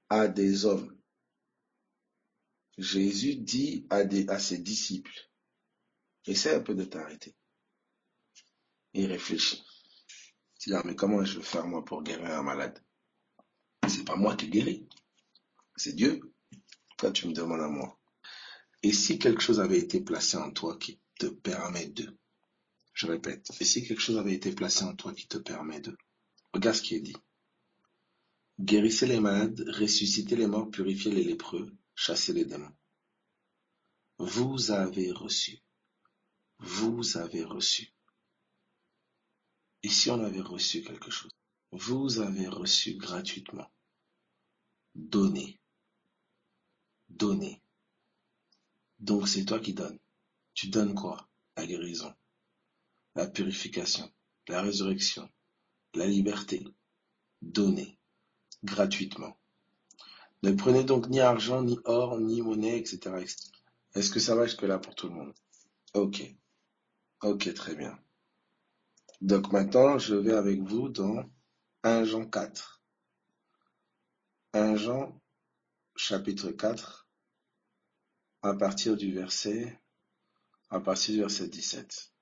à des hommes, Jésus dit à ses disciples, essaie un peu de t'arrêter et réfléchis. Tu dis, mais comment je vais faire moi pour guérir un malade? C'est pas moi qui guéris, c'est Dieu. Toi, tu me demandes à moi. Et si quelque chose avait été placé en toi qui te permet de, je répète, et si quelque chose avait été placé en toi qui te permet de, regarde ce qui est dit. Guérissez les malades, ressuscitez les morts, purifiez les lépreux, chassez les démons. Vous avez reçu. Vous avez reçu. Et si on avait reçu quelque chose? Vous avez reçu gratuitement. Donnez. Donnez. Donc c'est toi qui donnes. Tu donnes quoi? La guérison, la purification, la résurrection, la liberté. Donnez. Gratuitement. Ne prenez donc ni argent, ni or, ni monnaie, etc. etc. Est-ce que ça va jusque-là pour tout le monde? Ok. Ok, très bien. Donc maintenant, je vais avec vous dans 1 Jean 4. 1 Jean, chapitre 4, à partir du verset 17.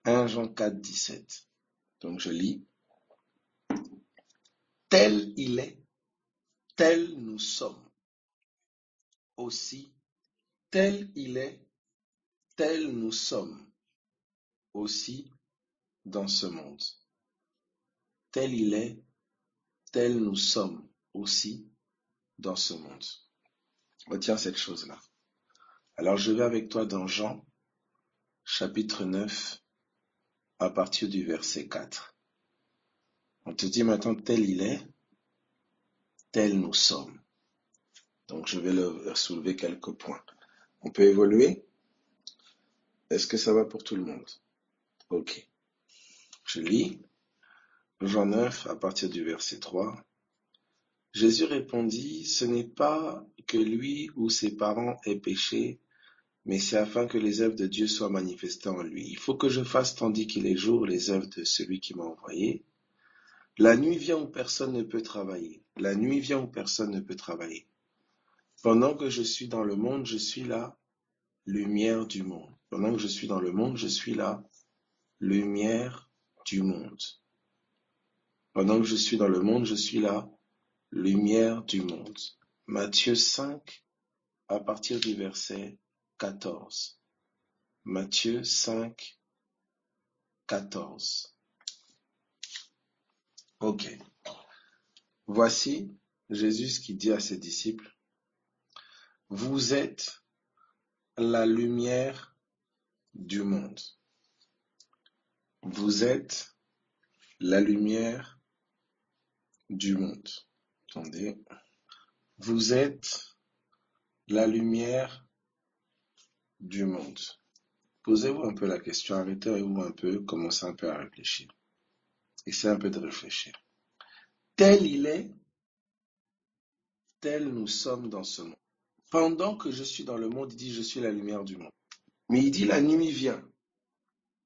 1 Jean 4, 17. Donc je lis. Tel il est, tel nous sommes. Aussi, tel il est, tel nous sommes. Aussi dans ce monde. Tel il est, tel nous sommes. Aussi dans ce monde. Retiens cette chose-là. Alors je vais avec toi dans Jean, chapitre 9, à partir du verset 4. On te dit maintenant tel il est, tel nous sommes. Donc je vais leur soulever quelques points. On peut évoluer? Est-ce que ça va pour tout le monde? Ok. Je lis Jean 9 à partir du verset 3. Jésus répondit, ce n'est pas que lui ou ses parents aient péché, mais c'est afin que les œuvres de Dieu soient manifestées en lui. Il faut que je fasse tandis qu'il est jour les œuvres de celui qui m'a envoyé. La nuit vient où personne ne peut travailler. La nuit vient où personne ne peut travailler. Pendant que je suis dans le monde, je suis la lumière du monde. Pendant que je suis dans le monde, je suis la lumière du monde. Pendant que je suis dans le monde, je suis la lumière du monde. Matthieu 5, à partir du verset 14. Matthieu 5, 14. Ok. Voici Jésus qui dit à ses disciples, vous êtes la lumière du monde. Vous êtes la lumière du monde. Attendez. Vous êtes la lumière du monde. Posez-vous un peu la question, arrêtez-vous un peu, commencez un peu à réfléchir. Essayez un peu de réfléchir. Tel il est, tel nous sommes dans ce monde. Pendant que je suis dans le monde, il dit je suis la lumière du monde. Mais il dit la nuit vient.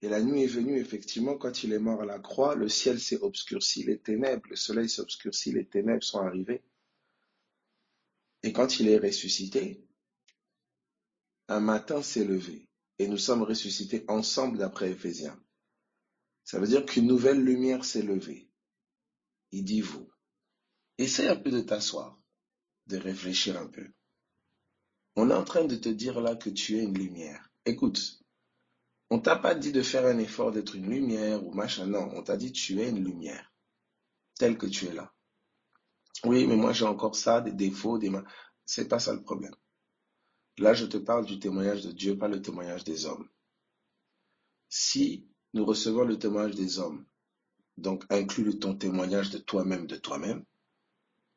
Et la nuit est venue, effectivement, quand il est mort à la croix, le ciel s'est obscurci, les ténèbres, le soleil s'est obscurci, les ténèbres sont arrivées. Et quand il est ressuscité, un matin s'est levé. Et nous sommes ressuscités ensemble d'après Éphésiens. Ça veut dire qu'une nouvelle lumière s'est levée. Il dit vous. Essaye un peu de t'asseoir, de réfléchir un peu. On est en train de te dire là que tu es une lumière. Écoute, on t'a pas dit de faire un effort d'être une lumière ou machin, non. On t'a dit tu es une lumière, telle que tu es là. Oui, mais moi j'ai encore ça, des défauts, c'est pas ça le problème. Là, je te parle du témoignage de Dieu, pas le témoignage des hommes. Si nous recevons le témoignage des hommes, donc inclus ton témoignage de toi-même,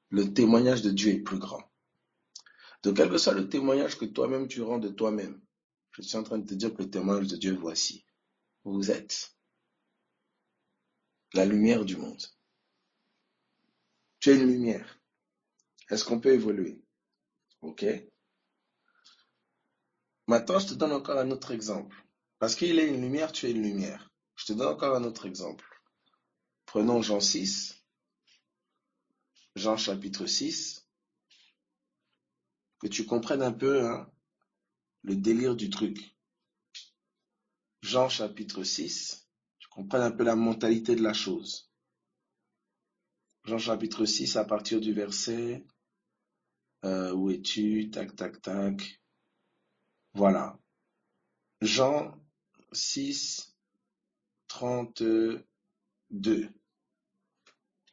le témoignage de Dieu est plus grand. Donc, quel que soit le témoignage que toi-même tu rends de toi-même, je suis en train de te dire que le témoignage de Dieu, voici. Vous êtes la lumière du monde. Tu es une lumière. Est-ce qu'on peut évoluer? Ok. Maintenant, je te donne encore un autre exemple. Parce qu'il est une lumière, tu es une lumière. Je te donne encore un autre exemple. Prenons Jean 6, Jean chapitre 6, que tu comprennes un peu le délire du truc. Jean chapitre 6, tu comprennes un peu la mentalité de la chose. Jean chapitre 6 à partir du verset, où es-tu? Tac, tac, tac. Voilà. Jean 6, 32.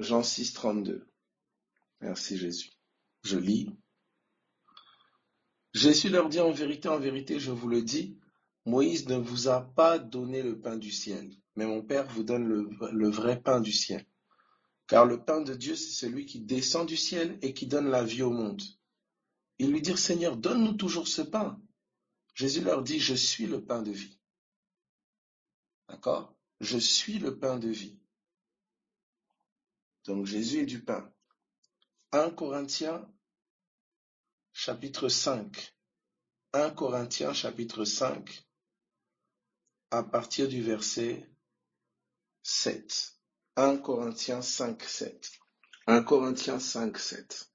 Jean 6, 32. Merci Jésus. Je lis. Jésus leur dit en vérité, je vous le dis, Moïse ne vous a pas donné le pain du ciel, mais mon Père vous donne le vrai pain du ciel. Car le pain de Dieu, c'est celui qui descend du ciel et qui donne la vie au monde. Ils lui dirent, Seigneur, donne-nous toujours ce pain. Jésus leur dit, je suis le pain de vie. D'accord? Je suis le pain de vie. Donc Jésus est du pain. 1 Corinthiens chapitre 5. 1 Corinthiens chapitre 5 à partir du verset 7. 1 Corinthiens 5, 7. 1 Corinthiens 5, 7.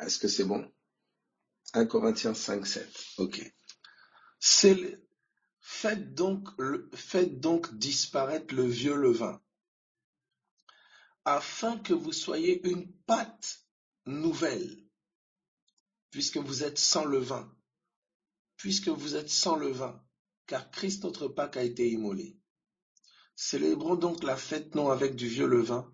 Est-ce que c'est bon? 1 Corinthiens 5, 7. Ok. Faites donc disparaître le vieux levain, afin que vous soyez une pâte nouvelle, puisque vous êtes sans levain. Puisque vous êtes sans levain, car Christ notre Pâque a été immolé. Célébrons donc la fête non avec du vieux levain,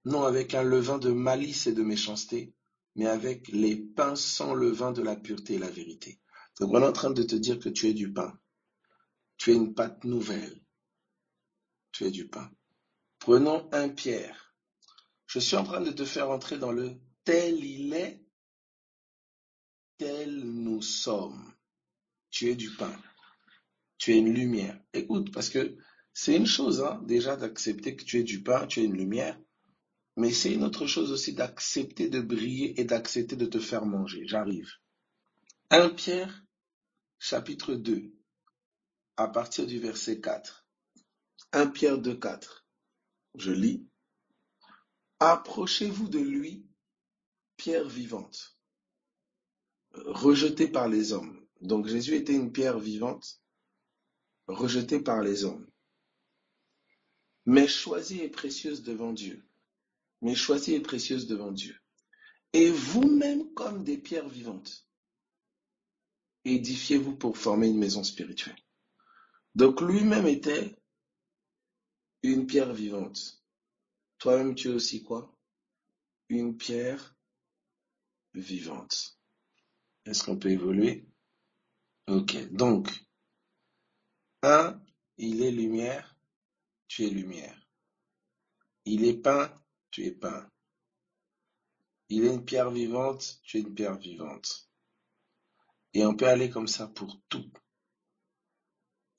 non avec un levain de malice et de méchanceté, mais avec les pains sans levain de la pureté et la vérité. Donc on est en train de te dire que tu es du pain. Tu es une pâte nouvelle. Tu es du pain. Prenons 1 Pierre. Je suis en train de te faire entrer dans le tel il est, tel nous sommes. Tu es du pain. Tu es une lumière. Écoute, parce que c'est une chose, déjà d'accepter que tu es du pain, tu es une lumière, mais c'est une autre chose aussi d'accepter de briller et d'accepter de te faire manger. J'arrive. 1 Pierre, chapitre 2, à partir du verset 4. 1 Pierre 2, 4. Je lis. Approchez-vous de lui, pierre vivante, rejetée par les hommes. Donc Jésus était une pierre vivante, rejetée par les hommes, mais choisie et précieuse devant Dieu. Mais choisie et précieuse devant Dieu. Et vous-même comme des pierres vivantes, édifiez-vous pour former une maison spirituelle. Donc lui-même était une pierre vivante. Toi-même tu es aussi quoi? Une pierre vivante. Est-ce qu'on peut évoluer? Ok, donc, il est lumière, tu es lumière. Il est pain, tu es pain. Il est une pierre vivante, tu es une pierre vivante. Et on peut aller comme ça pour tout.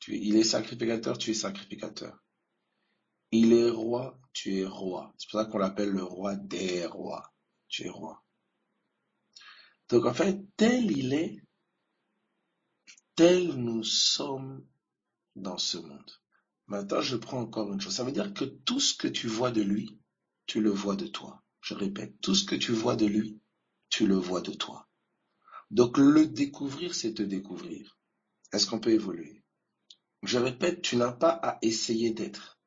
Il est sacrificateur, tu es sacrificateur. Il est roi, tu es roi. C'est pour ça qu'on l'appelle le roi des rois. Tu es roi. Donc en fait, tel il est, tel nous sommes dans ce monde. Maintenant, je prends encore une chose. Ça veut dire que tout ce que tu vois de lui, tu le vois de toi. Je répète, tout ce que tu vois de lui, tu le vois de toi. Donc le découvrir, c'est te découvrir. Est-ce qu'on peut évoluer? Je répète, tu n'as pas à essayer d'être.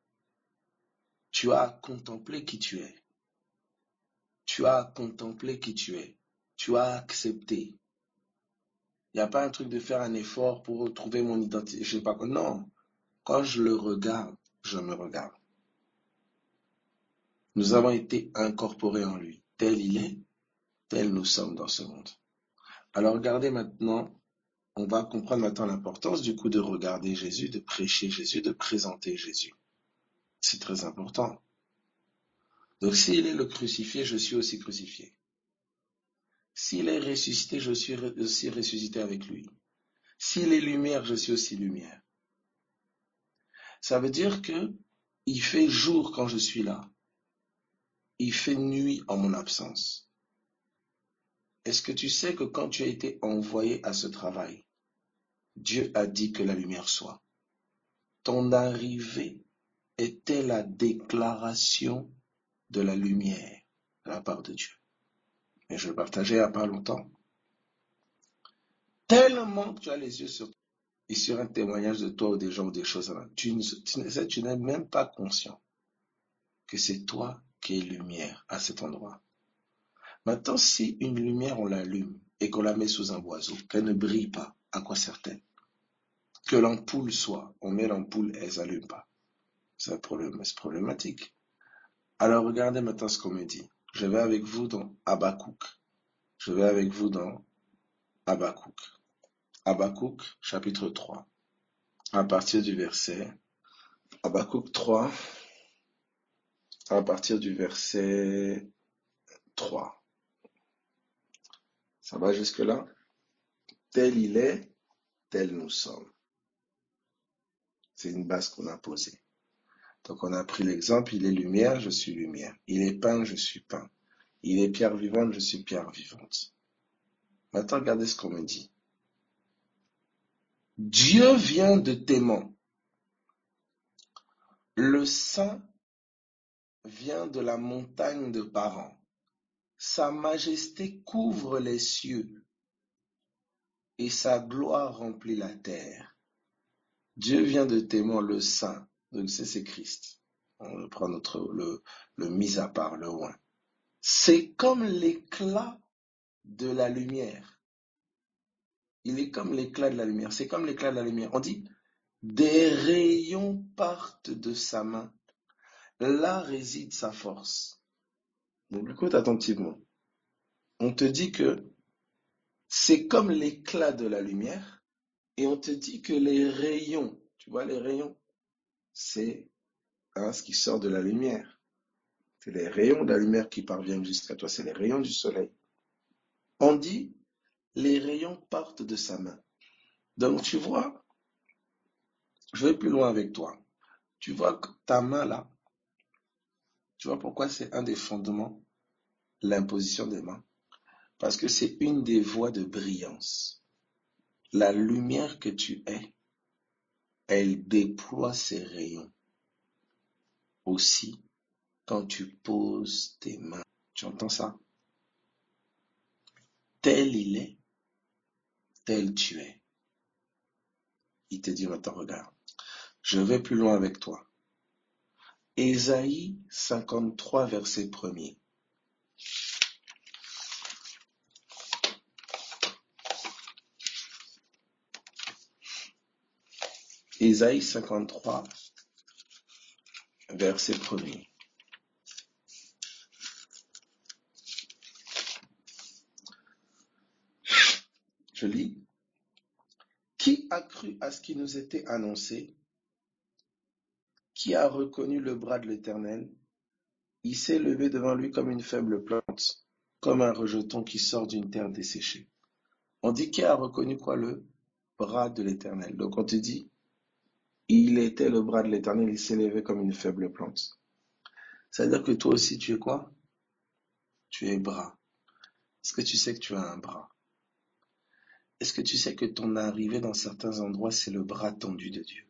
Tu as à contempler qui tu es. Tu as à contempler qui tu es. Tu as accepté. Il n'y a pas un truc de faire un effort pour trouver mon identité. Je sais pas quoi. Non. Quand je le regarde, je me regarde. Nous avons été incorporés en lui. Tel il est, tel nous sommes dans ce monde. Alors regardez maintenant, on va comprendre maintenant l'importance du coup de regarder Jésus, de prêcher Jésus, de présenter Jésus. C'est très important. Donc s'il est le crucifié, je suis aussi crucifié. S'il est ressuscité, je suis aussi ressuscité avec lui. S'il est lumière, je suis aussi lumière. Ça veut dire que il fait jour quand je suis là. Il fait nuit en mon absence. Est-ce que tu sais que quand tu as été envoyé à ce travail, Dieu a dit que la lumière soit. Ton arrivée était la déclaration de la lumière de la part de Dieu. Et je le partageais il n'y a pas longtemps. Tellement que tu as les yeux sur toi et sur un témoignage de toi ou des gens ou des choses, tu n'es même pas conscient que c'est toi qui es lumière à cet endroit. Maintenant, si une lumière, on l'allume et qu'on la met sous un boiseau, qu'elle ne brille pas, à quoi sert-elle? Que l'ampoule soit, on met l'ampoule et elle ne s'allume pas. C'est problématique. Alors regardez maintenant ce qu'on me dit. Je vais avec vous dans Habakkuk. Je vais avec vous dans Habakkuk. Habakkuk, chapitre 3. À partir du verset Habakkuk 3, à partir du verset 3. Ça va jusque-là? Tel il est, tel nous sommes. C'est une base qu'on a posée. Donc on a pris l'exemple, il est lumière, je suis lumière. Il est pain, je suis pain. Il est pierre vivante, je suis pierre vivante. Maintenant, regardez ce qu'on me dit. Dieu vient de Téman. Le Saint vient de la montagne de Paran. Sa majesté couvre les cieux et sa gloire remplit la terre. Dieu vient de Téman, le Saint. Donc c'est Christ. On prend le mis à part, le loin. C'est comme l'éclat de la lumière. Il est comme l'éclat de la lumière. C'est comme l'éclat de la lumière. On dit, des rayons partent de sa main. Là réside sa force. Donc écoute attentivement. On te dit que c'est comme l'éclat de la lumière et on te dit que les rayons, tu vois les rayons, c'est ce qui sort de la lumière. C'est les rayons de la lumière qui parviennent jusqu'à toi. C'est les rayons du soleil. On dit, les rayons partent de sa main. Donc tu vois, je vais plus loin avec toi. Tu vois que ta main là, tu vois pourquoi c'est un des fondements, l'imposition des mains. Parce que c'est une des voies de brillance. La lumière que tu es, elle déploie ses rayons aussi quand tu poses tes mains. Tu entends ça? Tel il est, tel tu es. Il te dit maintenant, regarde, je vais plus loin avec toi. Ésaïe 53, verset 1er. Ésaïe 53, verset 1er. Je lis. Qui a cru à ce qui nous était annoncé? Qui a reconnu le bras de l'Éternel? Il s'est levé devant lui comme une faible plante, comme un rejeton qui sort d'une terre desséchée. On dit qui a reconnu quoi? Le bras de l'Éternel. Donc on te dit, il était le bras de l'Éternel, il s'est levé comme une faible plante. C'est-à-dire que toi aussi tu es quoi? Tu es bras. Est-ce que tu sais que tu as un bras? Est-ce que tu sais que ton arrivée dans certains endroits, c'est le bras tendu de Dieu?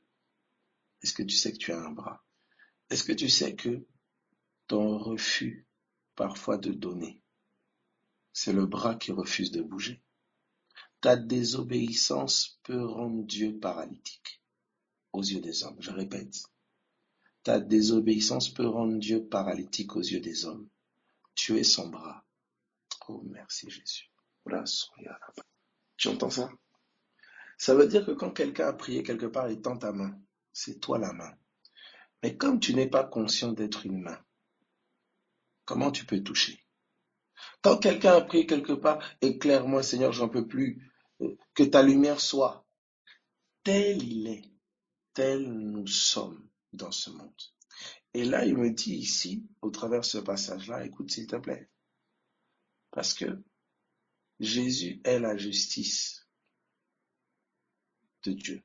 Est-ce que tu sais que tu as un bras? Est-ce que tu sais que ton refus parfois de donner, c'est le bras qui refuse de bouger? Ta désobéissance peut rendre Dieu paralytique aux yeux des hommes. Je répète, ta désobéissance peut rendre Dieu paralytique aux yeux des hommes. Tu es son bras. Oh, merci Jésus. Tu entends ça? Ça veut dire que quand quelqu'un a prié quelque part et tend ta main, c'est toi la main. Mais comme tu n'es pas conscient d'être une main, comment tu peux toucher? Quand quelqu'un a prié quelque part, éclaire-moi Seigneur, j'en peux plus, que ta lumière soit. Tel il est, tel nous sommes dans ce monde. Et là, il me dit ici, au travers de ce passage-là, écoute s'il te plaît, parce que Jésus est la justice de Dieu.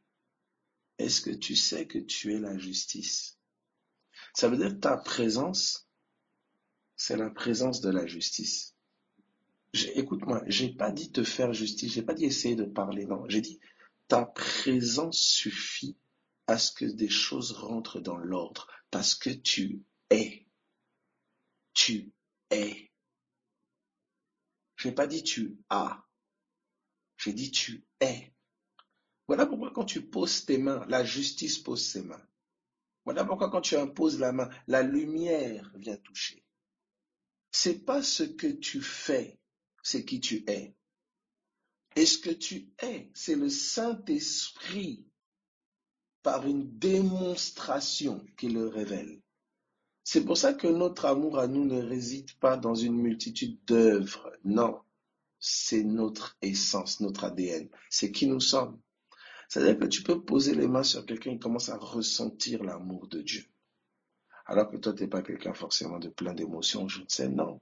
Est-ce que tu sais que tu es la justice? Ça veut dire que ta présence, c'est la présence de la justice. Écoute-moi, j'ai pas dit te faire justice, j'ai pas dit essayer de parler, non. J'ai dit ta présence suffit à ce que des choses rentrent dans l'ordre, parce que tu es. Tu es. J'ai pas dit tu as, j'ai dit tu es. Voilà pourquoi quand tu poses tes mains, la justice pose ses mains. Voilà pourquoi quand tu imposes la main, la lumière vient toucher. C'est pas ce que tu fais, c'est qui tu es. Et ce que tu es, c'est le Saint-Esprit par une démonstration qui le révèle. C'est pour ça que notre amour à nous ne réside pas dans une multitude d'œuvres. Non, c'est notre essence, notre ADN. C'est qui nous sommes. C'est-à-dire que tu peux poser les mains sur quelqu'un, il commence à ressentir l'amour de Dieu. Alors que toi, tu n'es pas quelqu'un forcément de plein d'émotions, je ne sais, non.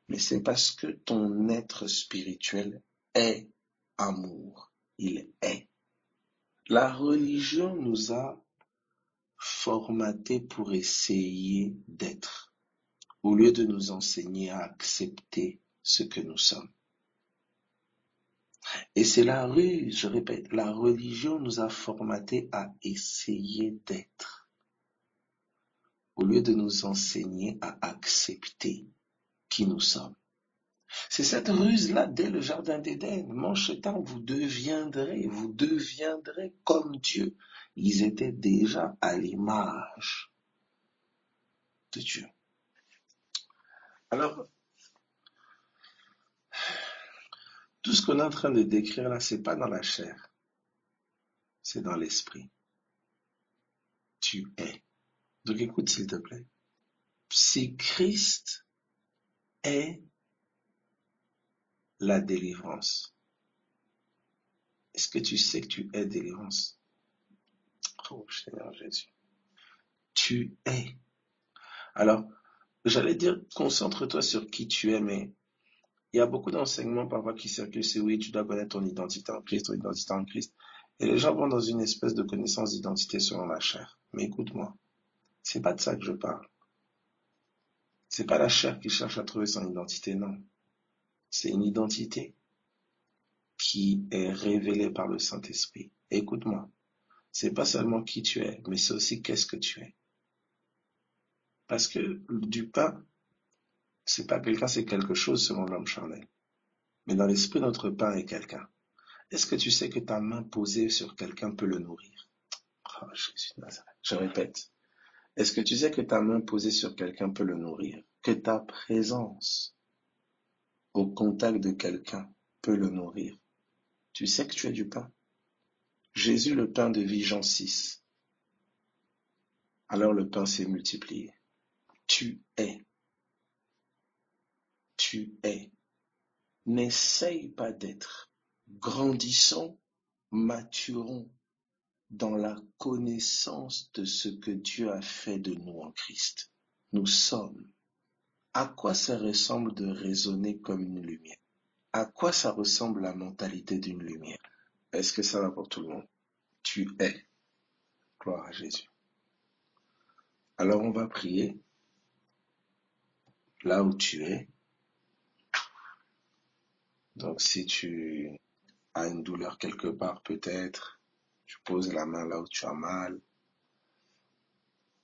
Mais c'est parce que ton être spirituel est amour. Il est. La religion nous a formatés pour essayer d'être, au lieu de nous enseigner à accepter ce que nous sommes. Et c'est la ruse, je répète, la religion nous a formatés à essayer d'être, au lieu de nous enseigner à accepter qui nous sommes. C'est cette ruse-là dès le jardin d'Éden. Manchetant, vous deviendrez comme Dieu. Ils étaient déjà à l'image de Dieu. Alors, tout ce qu'on est en train de décrire là, c'est pas dans la chair, c'est dans l'esprit. Tu es. Donc écoute s'il te plaît. Si Christ est la délivrance, est-ce que tu sais que tu es délivrance? Oh Seigneur Jésus. Tu es. Alors, j'allais dire, concentre-toi sur qui tu es, mais il y a beaucoup d'enseignements parfois qui circulent, c'est oui, tu dois connaître ton identité en Christ, ton identité en Christ. Et les gens vont dans une espèce de connaissance d'identité selon la chair. Mais écoute-moi, c'est pas de ça que je parle. C'est pas la chair qui cherche à trouver son identité, non. C'est une identité qui est révélée par le Saint-Esprit. Écoute-moi, c'est pas seulement qui tu es, mais c'est aussi qu'est-ce que tu es. Parce que du pain, c'est pas quelqu'un, c'est quelque chose selon l'homme charnel. Mais dans l'esprit, notre pain est quelqu'un. Est-ce que tu sais que ta main posée sur quelqu'un peut le nourrir? Oh, Jésus de Nazareth. Je répète. Est-ce que tu sais que ta main posée sur quelqu'un peut le nourrir? Que ta présence au contact de quelqu'un peut le nourrir? Tu sais que tu es du pain. Jésus, le pain de vie, Jean 6. Alors le pain s'est multiplié. Tu es. Tu es. N'essaye pas d'être. Grandissons, maturons dans la connaissance de ce que Dieu a fait de nous en Christ. Nous sommes. À quoi ça ressemble de raisonner comme une lumière? À quoi ça ressemble la mentalité d'une lumière? Est-ce que ça va pour tout le monde? Tu es. Gloire à Jésus. Alors on va prier là où tu es. Donc si tu as une douleur quelque part peut-être, tu poses la main là où tu as mal.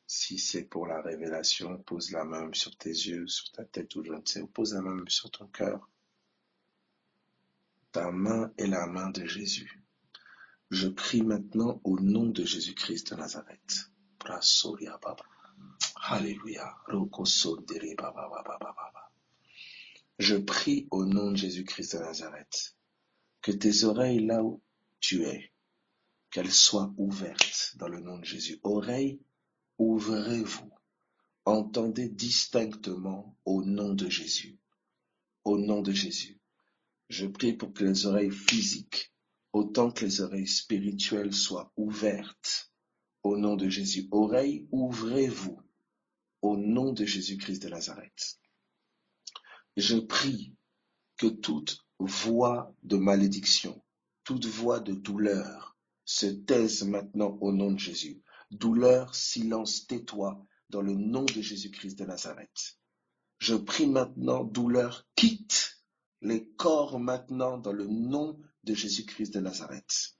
Si c'est pour la révélation, pose la main sur tes yeux, sur ta tête ou je ne sais, ou pose la main même sur ton cœur. Ta main est la main de Jésus. Je prie maintenant au nom de Jésus-Christ de Nazareth. Alléluia. Je prie au nom de Jésus-Christ de Nazareth que tes oreilles là où tu es, qu'elle soit ouverte dans le nom de Jésus. Oreilles, ouvrez-vous. Entendez distinctement au nom de Jésus. Au nom de Jésus. Je prie pour que les oreilles physiques, autant que les oreilles spirituelles, soient ouvertes. Au nom de Jésus. Oreilles, ouvrez-vous. Au nom de Jésus-Christ de Nazareth. Je prie que toute voix de malédiction, toute voix de douleur se taise maintenant au nom de Jésus. Douleur, silence, tais-toi dans le nom de Jésus-Christ de Nazareth. Je prie maintenant, douleur, quitte les corps maintenant dans le nom de Jésus-Christ de Nazareth.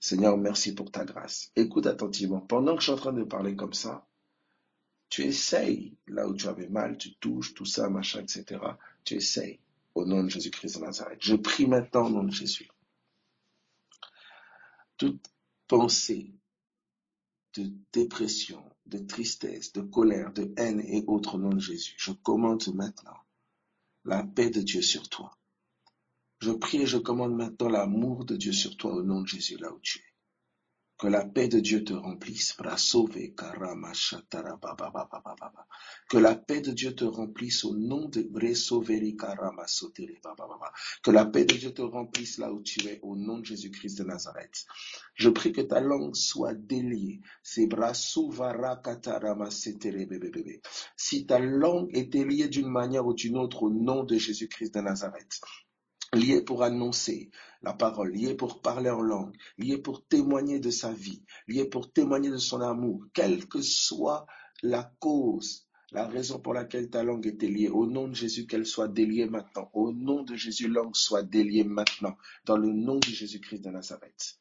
Seigneur, merci pour ta grâce. Écoute attentivement. Pendant que je suis en train de parler comme ça, tu essayes, là où tu avais mal, tu touches, tout ça, machin, etc. Tu essayes au nom de Jésus-Christ de Nazareth. Je prie maintenant au nom de Jésus. Toute pensée de dépression, de tristesse, de colère, de haine et autres au nom de Jésus, je commande maintenant la paix de Dieu sur toi. Je prie et je commande maintenant l'amour de Dieu sur toi au nom de Jésus là où tu es. Que la paix de Dieu te remplisse. Que la paix de Dieu te remplisse au nom de Que la paix de Dieu te remplisse là où tu es au nom de Jésus-Christ de Nazareth. Je prie que ta langue soit déliée. Si ta langue est déliée d'une manière ou d'une autre au nom de Jésus-Christ de Nazareth, lié pour annoncer la parole, lié pour parler en langue, lié pour témoigner de sa vie, lié pour témoigner de son amour, quelle que soit la cause, la raison pour laquelle ta langue était liée, au nom de Jésus, qu'elle soit déliée maintenant. Au nom de Jésus, langue soit déliée maintenant, dans le nom de Jésus-Christ de Nazareth.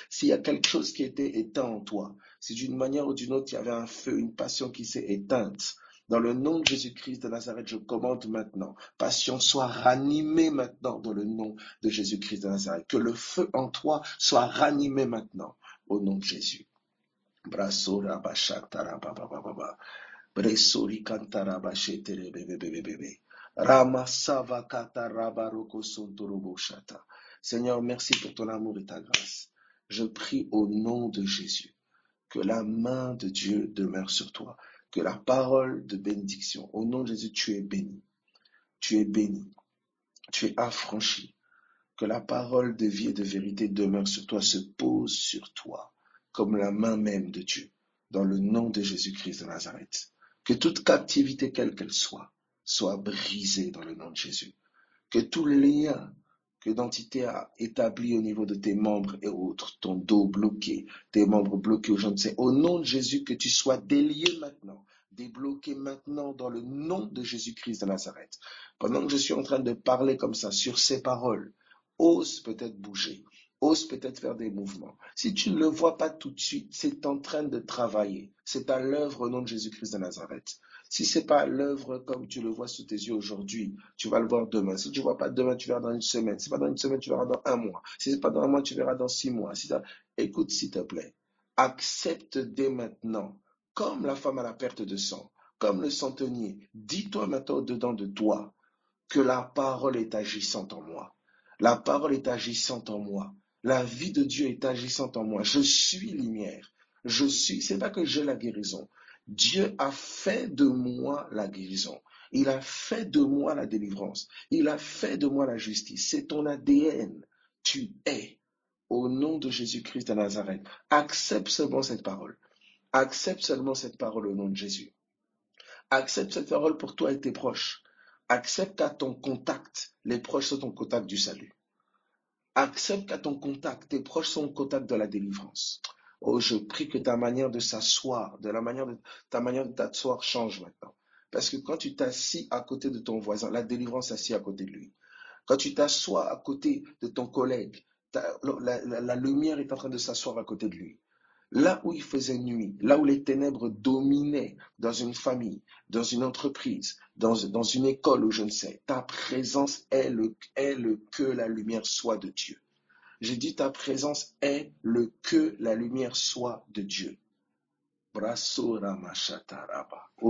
S'il y a quelque chose qui était éteint en toi, si d'une manière ou d'une autre, il y avait un feu, une passion qui s'est éteinte, dans le nom de Jésus-Christ de Nazareth, je commande maintenant, passion soit ranimée maintenant dans le nom de Jésus-Christ de Nazareth. Que le feu en toi soit ranimé maintenant au nom de Jésus. Seigneur, merci pour ton amour et ta grâce. Je prie au nom de Jésus que la main de Dieu demeure sur toi, que la parole de bénédiction, au nom de Jésus, tu es béni, tu es béni, tu es affranchi, que la parole de vie et de vérité demeure sur toi, se pose sur toi, comme la main même de Dieu, dans le nom de Jésus-Christ de Nazareth. Que toute captivité, quelle qu'elle soit brisée dans le nom de Jésus. Que tout lien que l'entité a établi au niveau de tes membres et autres, ton dos bloqué, tes membres bloqués, ou je ne sais, au nom de Jésus, que tu sois délié maintenant, débloqué maintenant dans le nom de Jésus-Christ de Nazareth. Pendant que je suis en train de parler comme ça sur ces paroles, ose peut-être bouger, ose peut-être faire des mouvements. Si tu ne le vois pas tout de suite, c'est en train de travailler. C'est à l'œuvre au nom de Jésus-Christ de Nazareth. Si ce n'est pas l'œuvre comme tu le vois sous tes yeux aujourd'hui, tu vas le voir demain. Si tu ne vois pas demain, tu verras dans une semaine. Si ce n'est pas dans une semaine, tu verras dans un mois. Si ce n'est pas dans un mois, tu verras dans 6 mois. Écoute, s'il te plaît. Accepte dès maintenant, comme la femme à la perte de sang, comme le centenier. Dis-toi maintenant au-dedans de toi que la parole est agissante en moi. La parole est agissante en moi. La vie de Dieu est agissante en moi. Je suis lumière. C'est pas que j'ai la guérison. Dieu a fait de moi la guérison. Il a fait de moi la délivrance. Il a fait de moi la justice. C'est ton ADN. Tu es. Au nom de Jésus-Christ de Nazareth. Accepte seulement cette parole. Accepte seulement cette parole au nom de Jésus. Accepte cette parole pour toi et tes proches. Accepte qu'à ton contact, les proches sont au contact du salut. Accepte qu'à ton contact, tes proches sont au contact de la délivrance. Oh, je prie que ta manière de s'asseoir, ta manière de t'asseoir change maintenant. Parce que quand tu t'assis à côté de ton voisin, la délivrance s'assied à côté de lui. Quand tu t'assois à côté de ton collègue, la lumière est en train de s'asseoir à côté de lui. Là où il faisait nuit, là où les ténèbres dominaient dans une famille, dans une entreprise, dans une école ou je ne sais, ta présence est que la lumière soit de Dieu. J'ai dit ta présence est que la lumière soit de Dieu. Au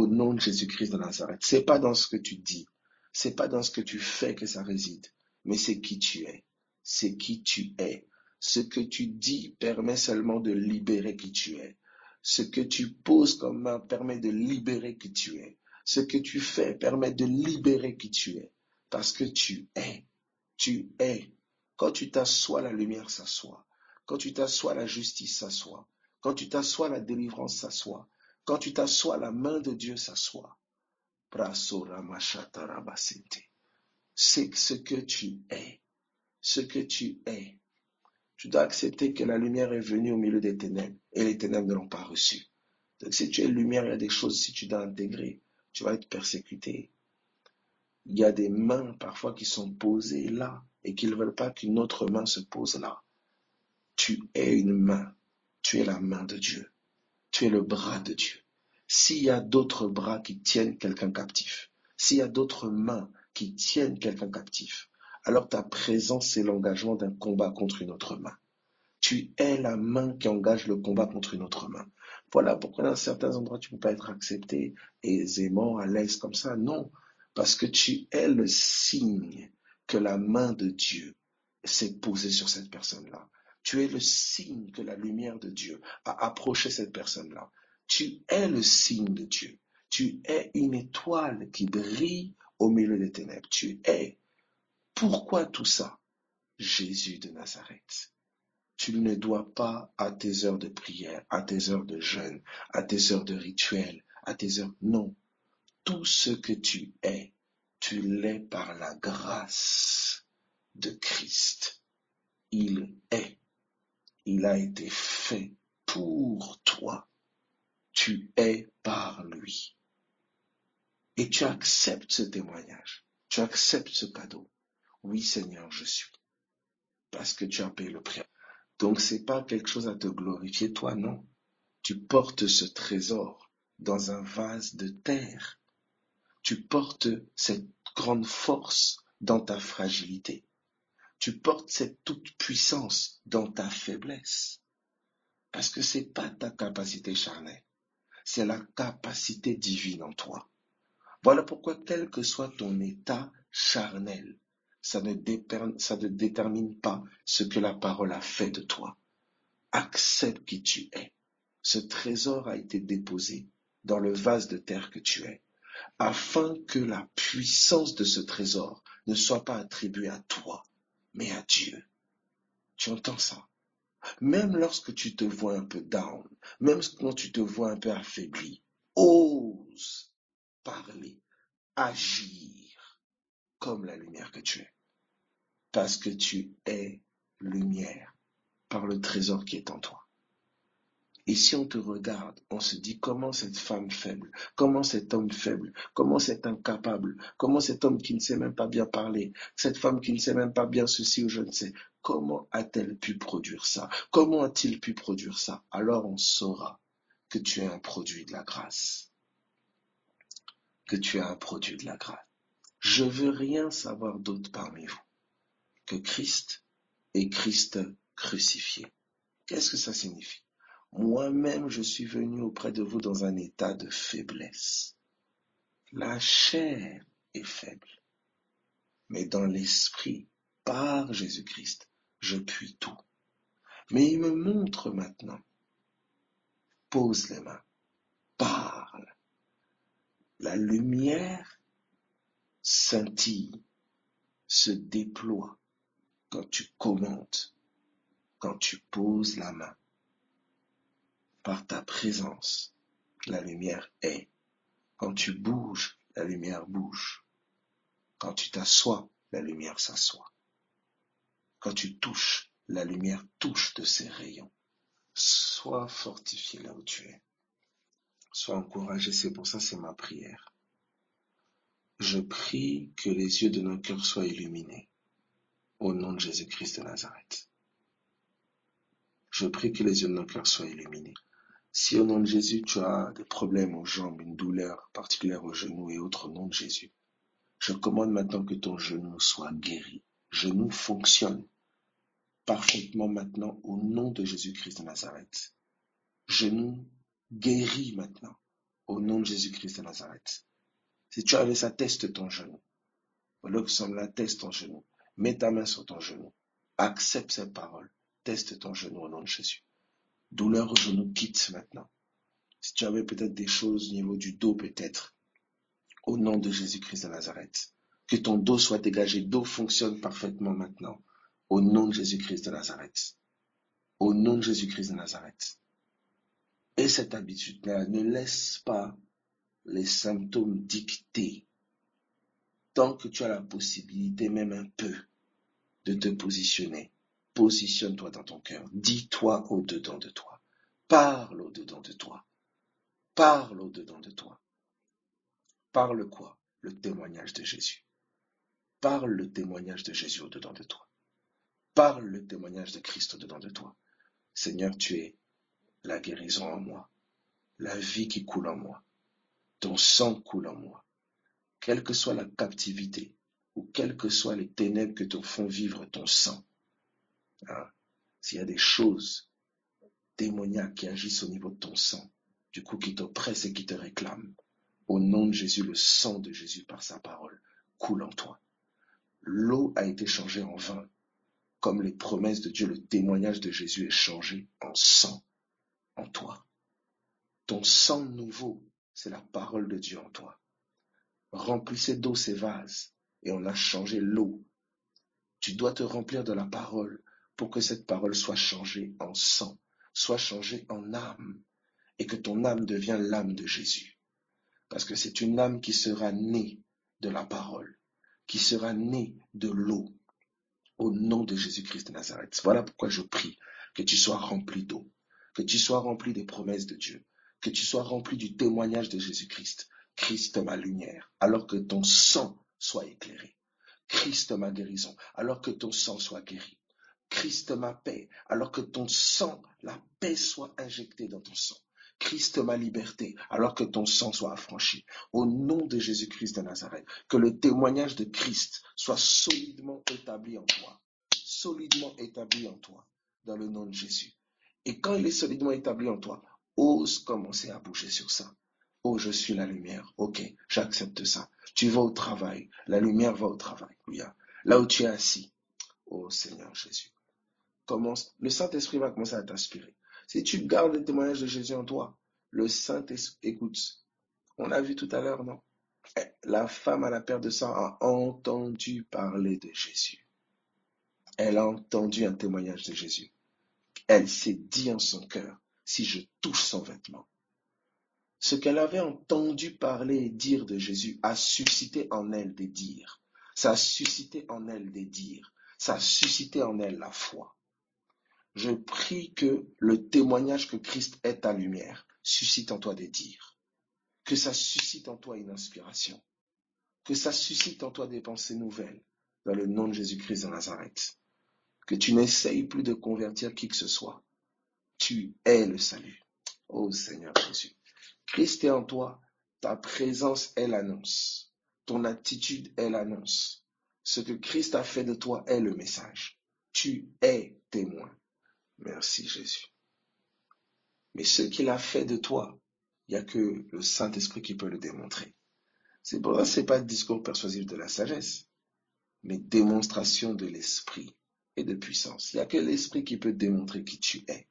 nom de Jésus-Christ de Nazareth. C'est pas dans ce que tu dis, c'est pas dans ce que tu fais que ça réside, mais c'est qui tu es. c'est qui tu es. Ce que tu dis permet seulement de libérer qui tu es. Ce que tu poses comme main permet de libérer qui tu es. Ce que tu fais permet de libérer qui tu es. Parce que tu es. Tu es. Quand tu t'assois, la lumière s'assoit. Quand tu t'assois, la justice s'assoit. Quand tu t'assois, la délivrance s'assoit. Quand tu t'assois, la main de Dieu s'assoit. C'est ce que tu es. Ce que tu es. Tu dois accepter que la lumière est venue au milieu des ténèbres et les ténèbres ne l'ont pas reçue. Donc si tu es lumière, il y a des choses, si tu dois intégrer, tu vas être persécuté. Il y a des mains parfois qui sont posées là et qui ne veulent pas qu'une autre main se pose là. Tu es une main. Tu es la main de Dieu. Tu es le bras de Dieu. S'il y a d'autres bras qui tiennent quelqu'un captif, s'il y a d'autres mains qui tiennent quelqu'un captif, alors ta présence, c'est l'engagement d'un combat contre une autre main. Tu es la main qui engage le combat contre une autre main. Voilà pourquoi dans certains endroits, tu ne peux pas être accepté aisément, à l'aise comme ça. Non, parce que tu es le signe que la main de Dieu s'est posée sur cette personne-là. Tu es le signe que la lumière de Dieu a approché cette personne-là. Tu es le signe de Dieu. Tu es une étoile qui brille au milieu des ténèbres. Tu es. Pourquoi tout ça? Jésus de Nazareth. Tu ne dois pas à tes heures de prière, à tes heures de jeûne, à tes heures de rituel, à tes heures... Non. Tout ce que tu es, tu l'es par la grâce de Christ. Il est. Il a été fait pour toi. Tu es par lui. Et tu acceptes ce témoignage. Tu acceptes ce cadeau. Oui, Seigneur, je suis. Parce que tu as payé le prix. Donc, c'est pas quelque chose à te glorifier, toi, non. Tu portes ce trésor dans un vase de terre. Tu portes cette grande force dans ta fragilité. Tu portes cette toute puissance dans ta faiblesse. Parce que c'est pas ta capacité charnelle. C'est la capacité divine en toi. Voilà pourquoi, quel que soit ton état charnel, ça ne détermine pas ce que la parole a fait de toi. Accepte qui tu es. Ce trésor a été déposé dans le vase de terre que tu es, afin que la puissance de ce trésor ne soit pas attribuée à toi, mais à Dieu. Tu entends ça? Même lorsque tu te vois un peu down, même quand tu te vois un peu affaibli, ose parler, agir comme la lumière que tu es. Parce que tu es lumière par le trésor qui est en toi. Et si on te regarde, on se dit comment cette femme faible, comment cet homme faible, comment cet incapable, comment cet homme qui ne sait même pas bien parler, cette femme qui ne sait même pas bien ceci ou je ne sais, comment a-t-elle pu produire ça? Comment a-t-il pu produire ça? Alors on saura que tu es un produit de la grâce. Que tu es un produit de la grâce. Je veux rien savoir d'autre parmi vous que Christ et Christ crucifié. Qu'est-ce que ça signifie? Moi-même, je suis venu auprès de vous dans un état de faiblesse. La chair est faible, mais dans l'esprit, par Jésus-Christ, je puis tout. Mais il me montre maintenant, pose les mains, parle. La lumière scintille, se déploie quand tu commentes, quand tu poses la main. Par ta présence, la lumière est. Quand tu bouges, la lumière bouge. Quand tu t'assois, la lumière s'assoit. Quand tu touches, la lumière touche de ses rayons. Sois fortifié là où tu es. Sois encouragé, c'est pour ça c'est ma prière. Je prie que les yeux de nos cœurs soient illuminés au nom de Jésus-Christ de Nazareth. Je prie que les yeux de nos cœurs soient illuminés. Si au nom de Jésus, tu as des problèmes aux jambes, une douleur particulière aux genoux et autres, au nom de Jésus, je commande maintenant que ton genou soit guéri. Genou fonctionne parfaitement maintenant au nom de Jésus-Christ de Nazareth. Genou guéri maintenant au nom de Jésus-Christ de Nazareth. Si tu avais ça, teste ton genou. Voilà que semble là, teste ton genou. Mets ta main sur ton genou. Accepte cette parole. Teste ton genou au nom de Jésus. Douleur au genou, quitte maintenant. Si tu avais peut-être des choses au niveau du dos, peut-être, au nom de Jésus-Christ de Nazareth. Que ton dos soit dégagé. Dos fonctionne parfaitement maintenant. Au nom de Jésus-Christ de Nazareth. Au nom de Jésus-Christ de Nazareth. Et cette habitude-là, ne laisse pas les symptômes dicter. Tant que tu as la possibilité, même un peu, de te positionner, positionne-toi dans ton cœur. Dis-toi au-dedans de toi. Parle au-dedans de toi. Parle au-dedans de toi. Parle quoi? Le témoignage de Jésus. Parle le témoignage de Jésus au-dedans de toi. Parle le témoignage de Christ au-dedans de toi. Seigneur, tu es la guérison en moi, la vie qui coule en moi, ton sang coule en moi. Quelle que soit la captivité ou quelles que soient les ténèbres que te font vivre ton sang, hein, s'il y a des choses démoniaques qui agissent au niveau de ton sang, du coup qui t'oppressent et qui te réclament, au nom de Jésus, le sang de Jésus par sa parole coule en toi. L'eau a été changée en vin. Comme les promesses de Dieu, le témoignage de Jésus est changé en sang en toi. Ton sang nouveau, c'est la parole de Dieu en toi. Remplissez d'eau ces vases et on a changé l'eau. Tu dois te remplir de la parole pour que cette parole soit changée en sang, soit changée en âme et que ton âme devienne l'âme de Jésus. Parce que c'est une âme qui sera née de la parole, qui sera née de l'eau. Au nom de Jésus-Christ de Nazareth. Voilà pourquoi je prie que tu sois rempli d'eau, que tu sois rempli des promesses de Dieu, que tu sois rempli du témoignage de Jésus-Christ. Christ ma lumière, alors que ton sang soit éclairé. Christ ma guérison, alors que ton sang soit guéri. Christ ma paix, alors que ton sang, la paix soit injectée dans ton sang. Christ ma liberté, alors que ton sang soit affranchi. Au nom de Jésus-Christ de Nazareth, que le témoignage de Christ soit solidement établi en toi. Solidement établi en toi, dans le nom de Jésus. Et quand il est solidement établi en toi, ose commencer à bouger sur ça. Oh, je suis la lumière. Ok, j'accepte ça. Tu vas au travail. La lumière va au travail. Là où tu es assis. Oh Seigneur Jésus. Le Saint-Esprit va commencer à t'inspirer. Si tu gardes le témoignage de Jésus en toi, le Saint-Esprit, écoute, on l'a vu tout à l'heure, non? La femme à la perte de sang a entendu parler de Jésus. Elle a entendu un témoignage de Jésus. Elle s'est dit en son cœur, si je touche son vêtement. Ce qu'elle avait entendu parler et dire de Jésus a suscité en elle des dires. Ça a suscité en elle des dires. Ça a suscité en elle la foi. Je prie que le témoignage que Christ est ta lumière suscite en toi des dires, que ça suscite en toi une inspiration, que ça suscite en toi des pensées nouvelles, dans le nom de Jésus-Christ de Nazareth, que tu n'essayes plus de convertir qui que ce soit. Tu es le salut. Ô Seigneur Jésus, Christ est en toi, ta présence est l'annonce, ton attitude est l'annonce. Ce que Christ a fait de toi est le message. Tu es témoin. Merci Jésus. Mais ce qu'il a fait de toi, il n'y a que le Saint-Esprit qui peut le démontrer. C'est pour ça que ce n'est pas discours persuasif de la sagesse, mais démonstration de l'Esprit et de puissance. Il n'y a que l'Esprit qui peut démontrer qui tu es.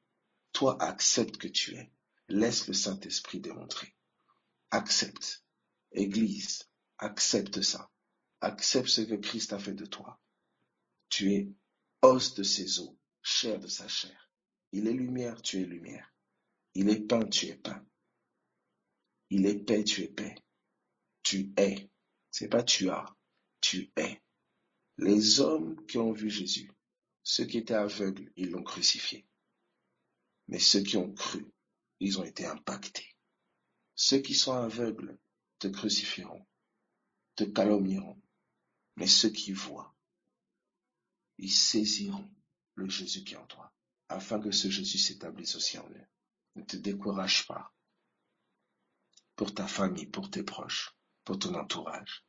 Toi, accepte que tu es. Laisse le Saint-Esprit démontrer. Accepte. Église, accepte ça. Accepte ce que Christ a fait de toi. Tu es os de ses os, chair de sa chair. Il est lumière, tu es lumière. Il est pain, tu es pain. Il est paix, tu es paix. Tu es. C'est pas tu as, tu es. Les hommes qui ont vu Jésus, ceux qui étaient aveugles, ils l'ont crucifié. Mais ceux qui ont cru, ils ont été impactés. Ceux qui sont aveugles te crucifieront, te calomnieront. Mais ceux qui voient, ils saisiront le Jésus qui est en toi, afin que ce Jésus s'établisse aussi en eux. Ne te décourage pas pour ta famille, pour tes proches, pour ton entourage.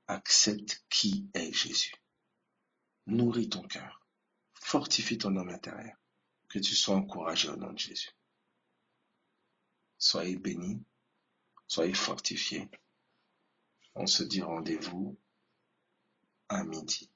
Accepte qui est Jésus. Nourris ton cœur. Fortifie ton homme intérieur. Que tu sois encouragé au nom de Jésus. Soyez bénis. Soyez fortifiés. On se dit rendez-vous à midi.